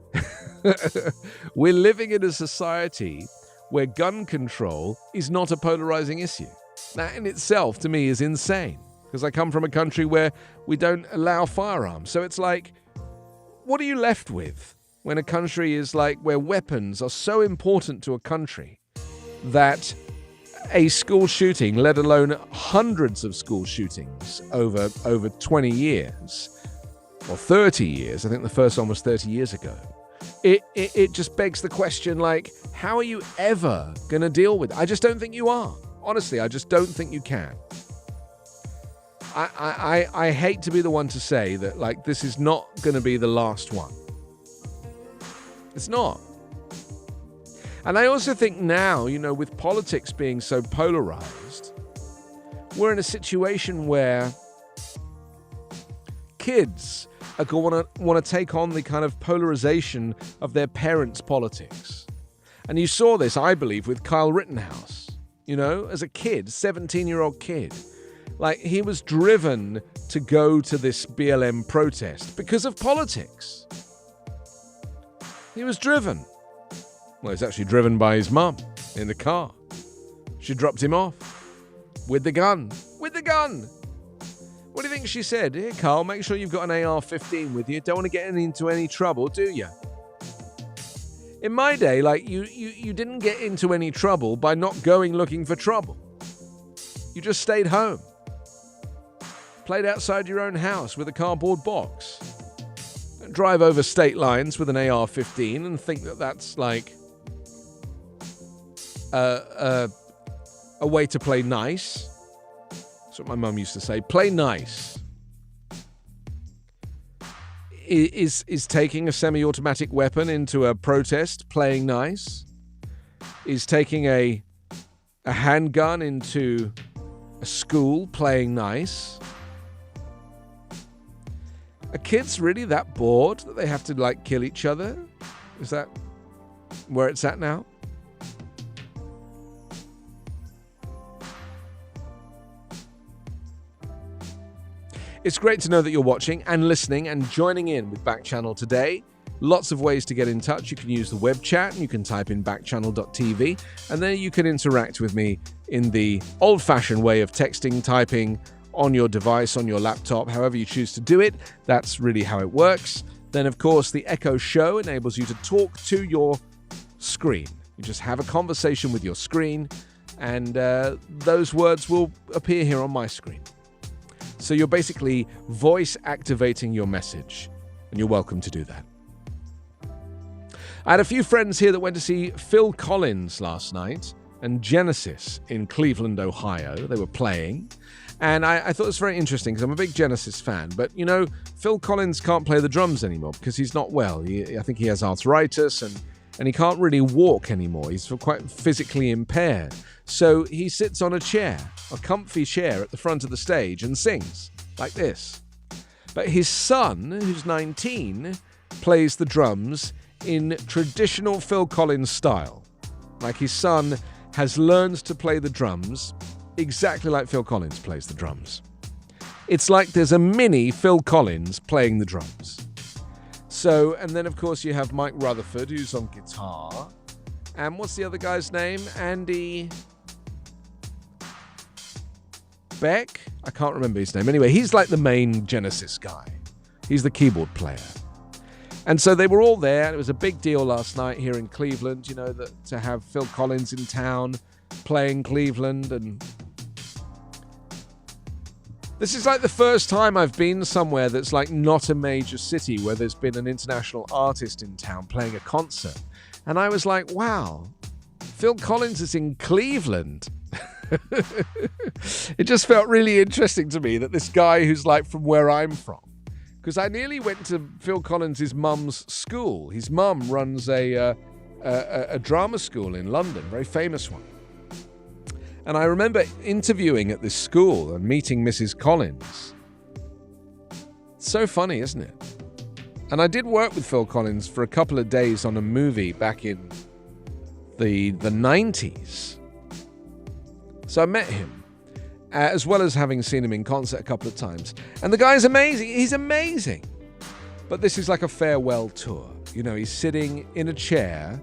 we're living in a society where gun control is not a polarizing issue. That in itself, to me, is insane. Because I come from a country where we don't allow firearms. So it's like, what are you left with when a country is like where weapons are so important to a country that a school shooting, let alone hundreds of school shootings over 20 years or 30 years, I think the first one was 30 years ago, it just begs the question, like, how are you ever going to deal with it? I just don't think you are. Honestly, I just don't think you can. I hate to be the one to say that, like, this is not going to be the last one. It's not. And I also think now, you know, with politics being so polarized, we're in a situation where kids are going to want to take on the kind of polarization of their parents' politics. And you saw this, I believe, with Kyle Rittenhouse, you know, as a kid, 17-year-old kid. Like, he was driven to go to this BLM protest because of politics. He was driven. Well, he's actually driven by his mum in the car. She dropped him off with the gun. With the gun! What do you think she said? Here, Carl, make sure you've got an AR-15 with you. Don't want to get into any trouble, do you? In my day, like, you didn't get into any trouble by not going looking for trouble. You just stayed home. Played outside your own house with a cardboard box. Don't drive over state lines with an AR-15 and think that that's like a way to play nice. That's what my mum used to say. Play nice. Is taking a semi-automatic weapon into a protest playing nice? Is taking a handgun into a school playing nice? Are kids really that bored that they have to, like, kill each other? Is that where it's at now? It's great to know that you're watching and listening and joining in with Backchannel today. Lots of ways to get in touch. You can use the web chat, and you can type in backchannel.tv, and then you can interact with me in the old-fashioned way of texting, typing on your device, on your laptop, however you choose to do it. That's really how it works. Then, of course, the Echo Show enables you to talk to your screen. You just have a conversation with your screen, and those words will appear here on my screen. So you're basically voice activating your message, and you're welcome to do that. I had a few friends here that went to see Phil Collins last night and Genesis in Cleveland, Ohio. They were playing. And I thought it was very interesting because I'm a big Genesis fan. But, you know, Phil Collins can't play the drums anymore because he's not well. I think he has arthritis and he can't really walk anymore. He's quite physically impaired. So he sits on a chair, a comfy chair at the front of the stage and sings like this. But his son, who's 19, plays the drums in traditional Phil Collins style. Like his son has learned to play the drums exactly like Phil Collins plays the drums. It's like there's a mini Phil Collins playing the drums. So, and then of course you have Mike Rutherford, who's on guitar. And what's the other guy's name? Andy Beck? I can't remember his name. Anyway, he's like the main Genesis guy. He's the keyboard player. And so they were all there, and it was a big deal last night here in Cleveland, you know, that to have Phil Collins in town playing Cleveland. And this is like the first time I've been somewhere that's like not a major city where there's been an international artist in town playing a concert. And I was like, wow, Phil Collins is in Cleveland. It just felt really interesting to me that this guy who's like from where I'm from, because I nearly went to Phil Collins' mum's school. His mum runs a drama school in London, very famous one. And I remember interviewing at this school and meeting Mrs. Collins. It's so funny, isn't it? And I did work with Phil Collins for a couple of days on a movie back in the 90s. So I met him. As well as having seen him in concert a couple of times. And the guy's amazing. He's amazing. But this is like a farewell tour. You know, he's sitting in a chair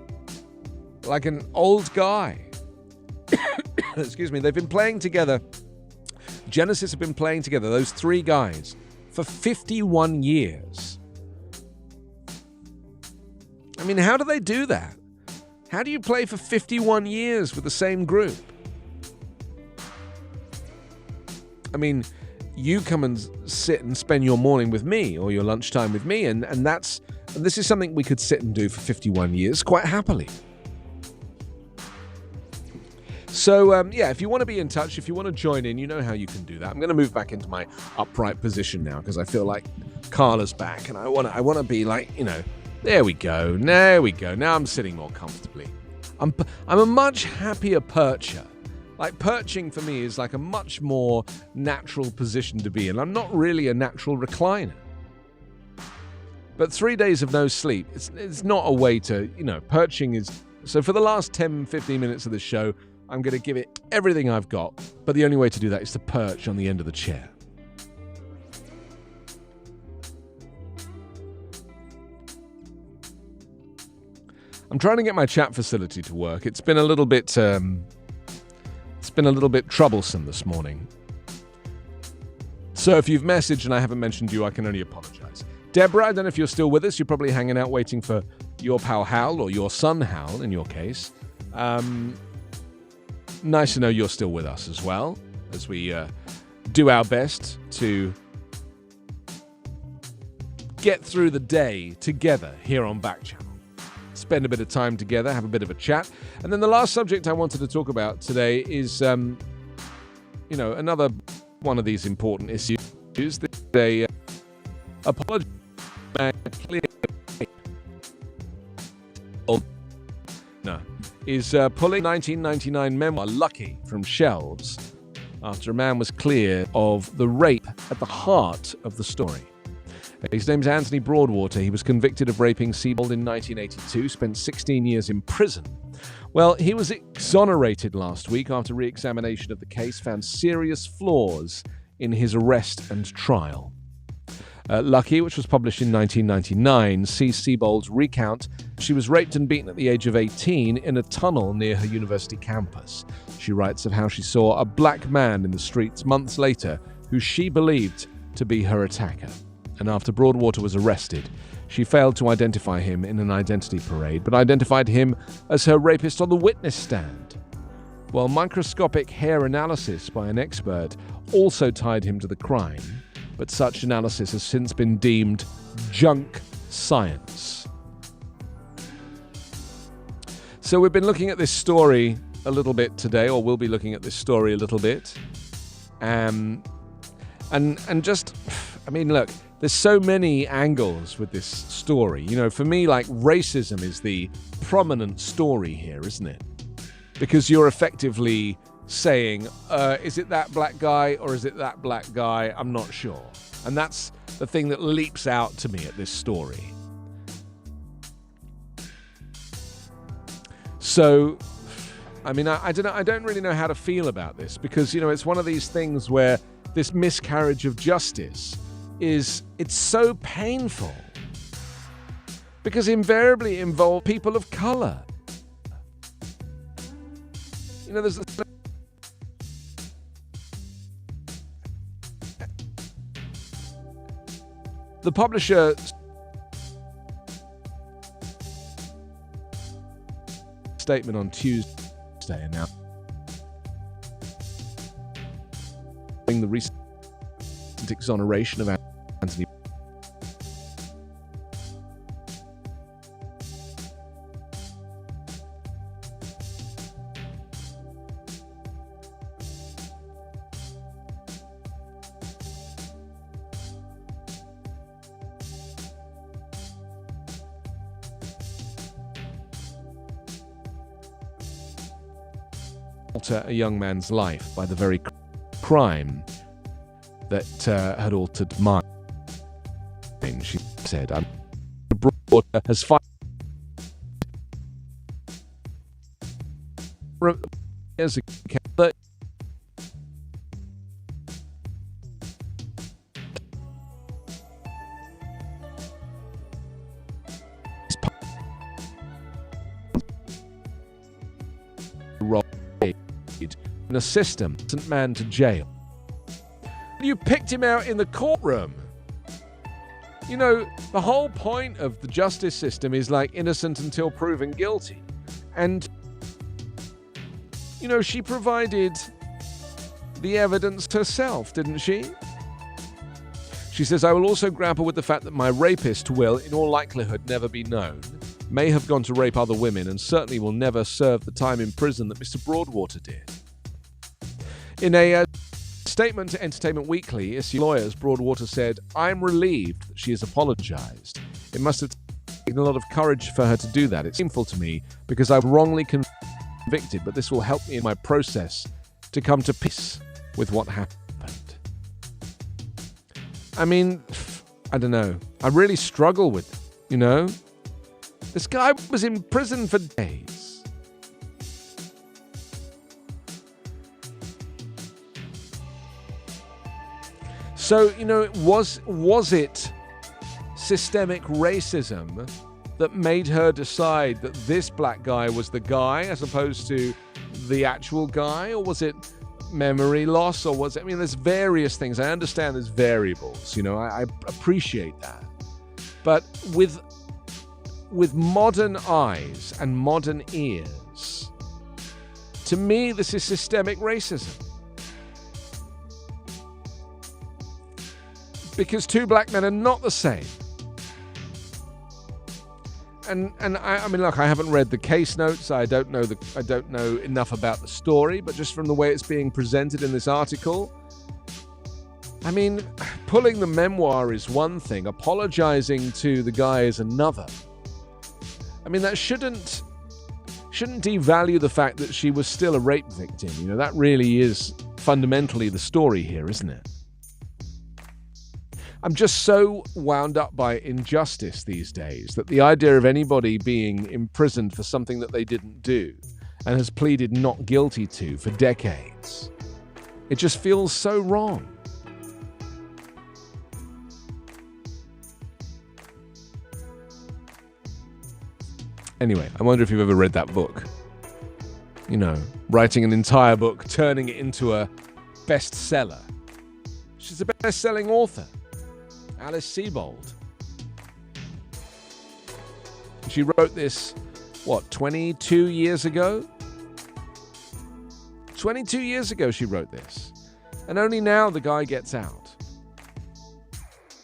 like an old guy. Excuse me. They've been playing together. Genesis have been playing together, those three guys, for 51 years. I mean, how do they do that? How do you play for 51 years with the same group? I mean, you come and sit and spend your morning with me or your lunchtime with me, and this is something we could sit and do for 51 years quite happily. So, yeah, if you want to be in touch, if you want to join in, you know how you can do that. I'm going to move back into my upright position now because I feel like Carla's back, and I want to be like, you know, there we go. Now I'm sitting more comfortably. I'm a much happier percher. Like, perching for me is like a much more natural position to be in. I'm not really a natural recliner. But 3 days of no sleep, it's not a way to, you know, perching is... So for the last 10, 15 minutes of the show, I'm going to give it everything I've got. But the only way to do that is to perch on the end of the chair. I'm trying to get my chat facility to work. It's been a little bit... It's been a little bit troublesome this morning. So if you've messaged and I haven't mentioned you, I can only apologize. Deborah, I don't know if you're still with us. You're probably hanging out waiting for your pal Hal, or your son Hal in your case. Nice to know you're still with us as well, as we do our best to get through the day together here on Backchannel. Spend a bit of time together, have a bit of a chat. And then the last subject I wanted to talk about today is, you know, another one of these important issues. They apology is pulling 1999 memoir Lucky from shelves after a man was cleared of the rape at the heart of the story. His name's Anthony Broadwater. He was convicted of raping Siebold in 1982, spent 16 years in prison. Well, he was exonerated last week after re-examination of the case found serious flaws in his arrest and trial. Lucky, which was published in 1999, sees Siebold's recount she was raped and beaten at the age of 18 in a tunnel near her university campus. She writes of how she saw a black man in the streets months later who she believed to be her attacker. And after Broadwater was arrested, she failed to identify him in an identity parade, but identified him as her rapist on the witness stand. While microscopic hair analysis by an expert also tied him to the crime, but such analysis has since been deemed junk science. So we've been looking at this story a little bit today, or we'll be looking at this story a little bit. And just, I mean, look, there's so many angles with this story. You know, for me, like, racism is the prominent story here, isn't it? Because you're effectively saying, is it that black guy or is it that black guy? I'm not sure. And that's the thing that leaps out to me at this story. So, I mean, I don't know. I don't really know how to feel about this because, you know, it's one of these things where this miscarriage of justice it's so painful because invariably it involves people of color. You know, there's the publisher statement on Tuesday announced the recent exoneration of Anthony alter a young man's life by the very crime that had altered mine. She said, Broadwater has fired years ago. In a system, sent man to jail. You picked him out in the courtroom. You know, the whole point of the justice system is like innocent until proven guilty. And, you know, she provided the evidence herself, didn't she? She says, I will also grapple with the fact that my rapist will, in all likelihood, never be known, may have gone to rape other women, and certainly will never serve the time in prison that Mr. Broadwater did. In a statement to Entertainment Weekly, issue lawyers, Broadwater said, I'm relieved that she has apologized. It must have taken a lot of courage for her to do that. It's painful to me because I've wrongly convicted, but this will help me in my process to come to peace with what happened. I mean, I don't know. I really struggle with it, you know? This guy was in prison for days. So, you know, was it systemic racism that made her decide that this black guy was the guy as opposed to the actual guy? Or was it memory loss? Or was it, I mean, there's various things. I understand there's variables, you know, I appreciate that. But with modern eyes and modern ears, to me, this is systemic racism. Because two black men are not the same. And I mean, look, I haven't read the case notes. I don't know enough about the story, but just from the way it's being presented in this article, I mean, pulling the memoir is one thing, apologizing to the guy is another. I mean, that shouldn't devalue the fact that she was still a rape victim. You know, that really is fundamentally the story here, isn't it? I'm just so wound up by injustice these days that the idea of anybody being imprisoned for something that they didn't do and has pleaded not guilty to for decades, it just feels so wrong. Anyway, I wonder if you've ever read that book. You know, writing an entire book, turning it into a bestseller. She's a best-selling author, Alice Sebold. She wrote this, 22 years ago? 22 years ago she wrote this. And only now the guy gets out.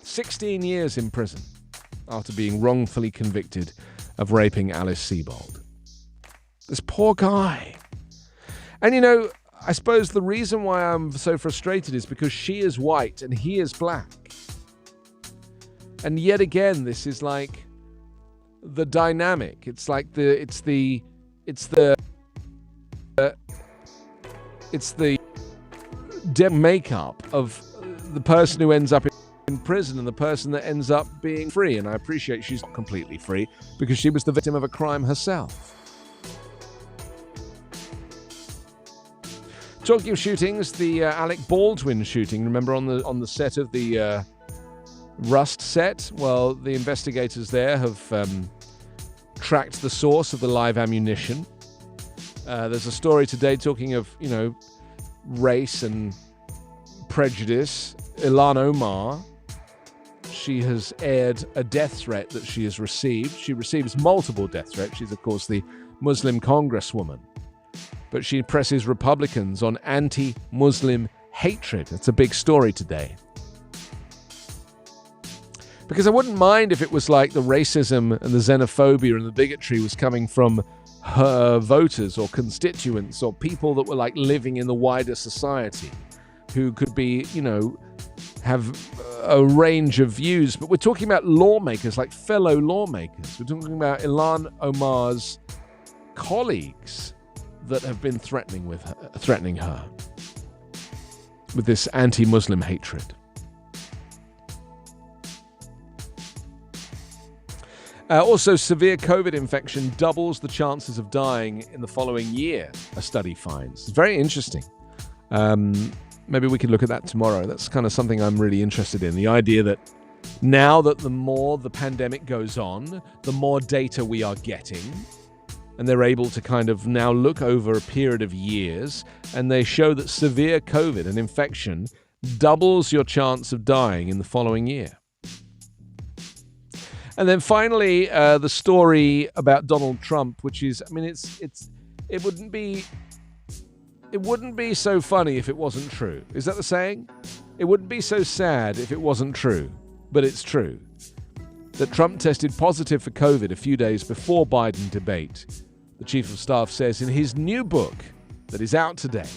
16 years in prison after being wrongfully convicted of raping Alice Sebold. This poor guy. And you know, I suppose the reason why I'm so frustrated is because she is white and he is black. And yet again, this is like the dynamic. It's like it's the makeup of the person who ends up in prison and the person that ends up being free. And I appreciate she's not completely free because she was the victim of a crime herself. Talking of shootings, the Alec Baldwin shooting, remember on the set of the Rust set? Well, the investigators there have tracked the source of the live ammunition. There's a story today talking of, you know, race and prejudice. Ilhan Omar, she has aired a death threat that she has received. She receives multiple death threats. She's, of course, the Muslim congresswoman. But she presses Republicans on anti-Muslim hatred. That's a big story today. Because I wouldn't mind if it was like the racism and the xenophobia and the bigotry was coming from her voters or constituents or people that were like living in the wider society who could be, you know, have a range of views. But we're talking about lawmakers, like fellow lawmakers. We're talking about Ilhan Omar's colleagues that have been threatening her with this anti-Muslim hatred. Also, severe COVID infection doubles the chances of dying in the following year, a study finds. It's very interesting. Maybe we could look at that tomorrow. That's kind of something I'm really interested in. The idea that now that the more the pandemic goes on, the more data we are getting, and they're able to kind of now look over a period of years, and they show that severe COVID, an infection, doubles your chance of dying in the following year. And then finally, the story about Donald Trump, which is, I mean, it wouldn't be so funny if it wasn't true. Is that the saying? It wouldn't be so sad if it wasn't true, but it's true. That Trump tested positive for COVID a few days before Biden debate. The chief of staff says in his new book that is out today.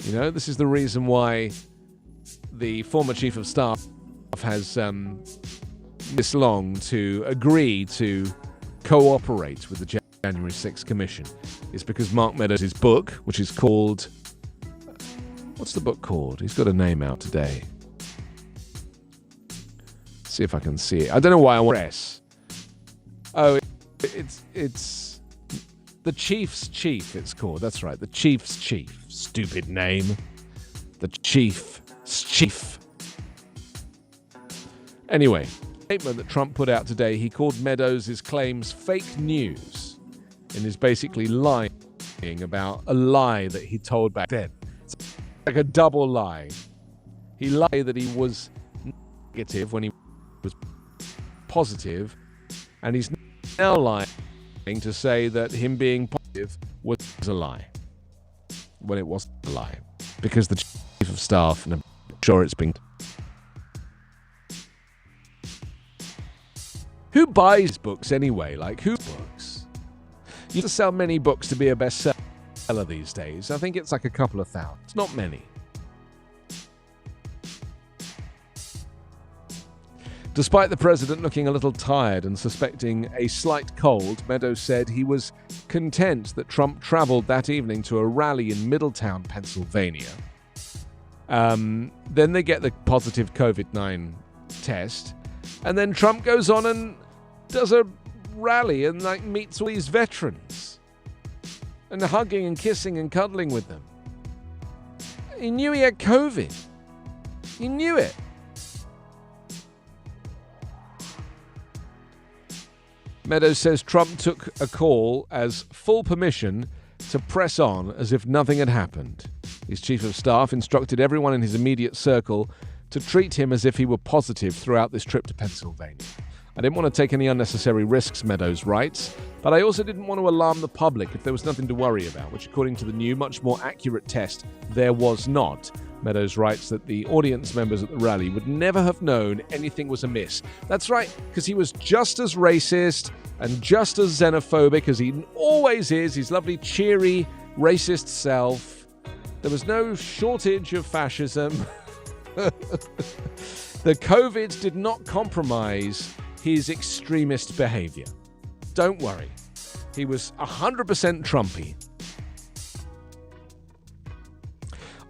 You know, this is the reason why the former chief of staff has this long to agree to cooperate with the January 6th Commission. It's because Mark Meadows' book, which is called... What's the book called? He's got a name out today. See if I can see it. I don't know why I want to press. Oh, it's The Chief's Chief, it's called. That's right, The Chief's Chief. Stupid name. The Chief's Chief. Anyway, statement that Trump put out today, he called Meadows' claims fake news and is basically lying about a lie that he told back then. It's like a double lie. He lied that he was negative when he was positive, and he's now lying to say that him being positive was a lie when it wasn't a lie, because the chief of staff, and I'm sure it's been... Who buys books anyway? Like, who books? You have to sell many books to be a bestseller these days. I think it's like a couple of thousand. It's not many. Despite the president looking a little tired and suspecting a slight cold, Meadows said he was content that Trump traveled that evening to a rally in Middletown, Pennsylvania. Then they get the positive COVID-19 test, and then Trump goes on and does a rally and like meets all these veterans and hugging and kissing and cuddling with them. He knew he had COVID. He knew it. Meadows says Trump took a call as full permission to press on as if nothing had happened. His chief of staff instructed everyone in his immediate circle to treat him as if he were positive throughout this trip to Pennsylvania. I didn't want to take any unnecessary risks, Meadows writes, but I also didn't want to alarm the public if there was nothing to worry about, which according to the new, much more accurate test, there was not. Meadows writes that the audience members at the rally would never have known anything was amiss. That's right, because he was just as racist and just as xenophobic as he always is, his lovely, cheery, racist self. There was no shortage of fascism. The COVID did not compromise his extremist behavior. Don't worry. He was 100% Trumpy.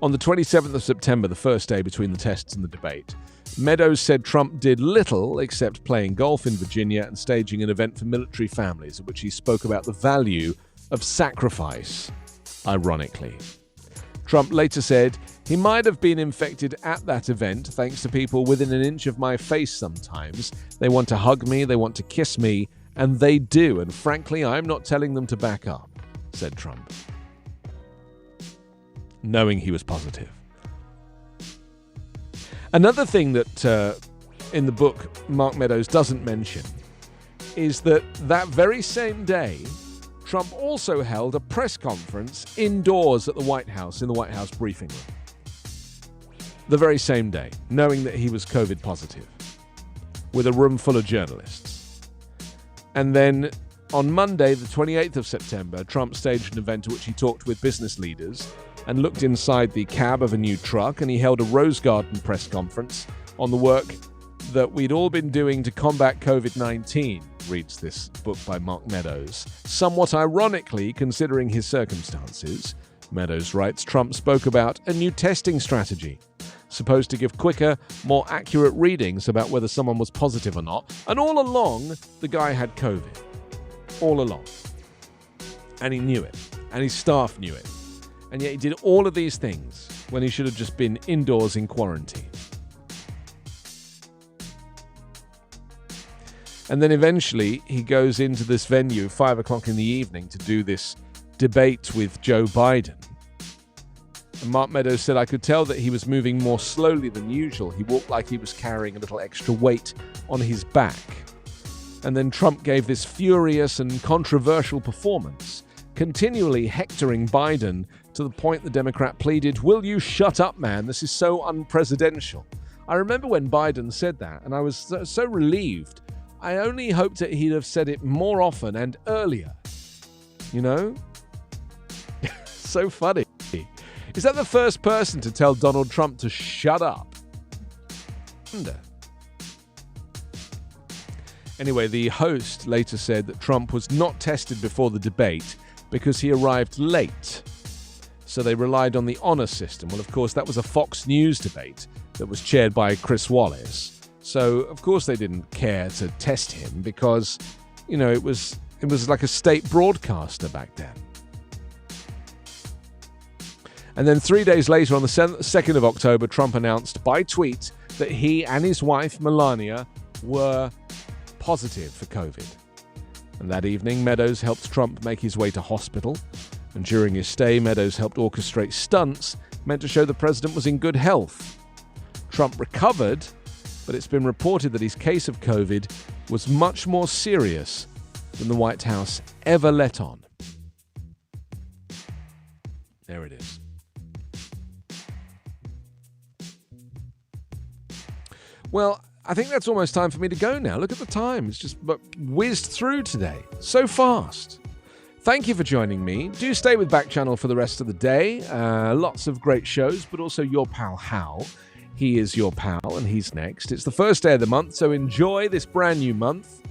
On the 27th of September, the first day between the tests and the debate, Meadows said Trump did little except playing golf in Virginia and staging an event for military families, at which he spoke about the value of sacrifice, ironically. Trump later said he might have been infected at that event thanks to people within an inch of my face sometimes. They want to hug me, they want to kiss me, and they do, and frankly, I'm not telling them to back up, said Trump, knowing he was positive. Another thing that in the book Mark Meadows doesn't mention is that very same day, Trump also held a press conference indoors at the White House, in the White House briefing room. The very same day, knowing that he was COVID positive, with a room full of journalists. And then on Monday, the 28th of September, Trump staged an event at which he talked with business leaders and looked inside the cab of a new truck, and he held a Rose Garden press conference on the work that we'd all been doing to combat COVID-19, reads this book by Mark Meadows. Somewhat ironically, considering his circumstances, Meadows writes, Trump spoke about a new testing strategy, supposed to give quicker, more accurate readings about whether someone was positive or not, and all along, the guy had COVID. All along. And he knew it, and his staff knew it. And yet he did all of these things when he should have just been indoors in quarantine. And then eventually he goes into this venue 5 o'clock in the evening to do this debate with Joe Biden. And Mark Meadows said, I could tell that he was moving more slowly than usual. He walked like he was carrying a little extra weight on his back. And then Trump gave this furious and controversial performance, continually hectoring Biden to the point the Democrat pleaded, will you shut up, man? This is so unpresidential. I remember when Biden said that, and I was so relieved. I only hoped that he'd have said it more often and earlier. You know? So funny. Is that the first person to tell Donald Trump to shut up? Anyway, the host later said that Trump was not tested before the debate because he arrived late. So they relied on the honor system. Well, of course, that was a Fox News debate that was chaired by Chris Wallace. So, of course, they didn't care to test him because, you know, it was like a state broadcaster back then. And then 3 days later, on the 2nd of October, Trump announced by tweet that he and his wife, Melania, were positive for COVID. And that evening, Meadows helped Trump make his way to hospital. And during his stay, Meadows helped orchestrate stunts meant to show the president was in good health. Trump recovered, but it's been reported that his case of COVID was much more serious than the White House ever let on. There it is. Well, I think that's almost time for me to go now. Look at the time. It's just whizzed through today. So fast. Thank you for joining me. Do stay with Backchannel for the rest of the day. Lots of great shows, but also your pal Hal. He is your pal, and he's next. It's the first day of the month, so enjoy this brand new month.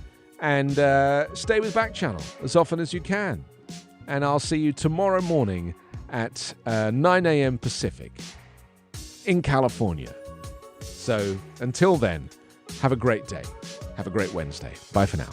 And stay with Backchannel as often as you can. And I'll see you tomorrow morning at 9 a.m. Pacific in California. So until then, have a great day. Have a great Wednesday. Bye for now.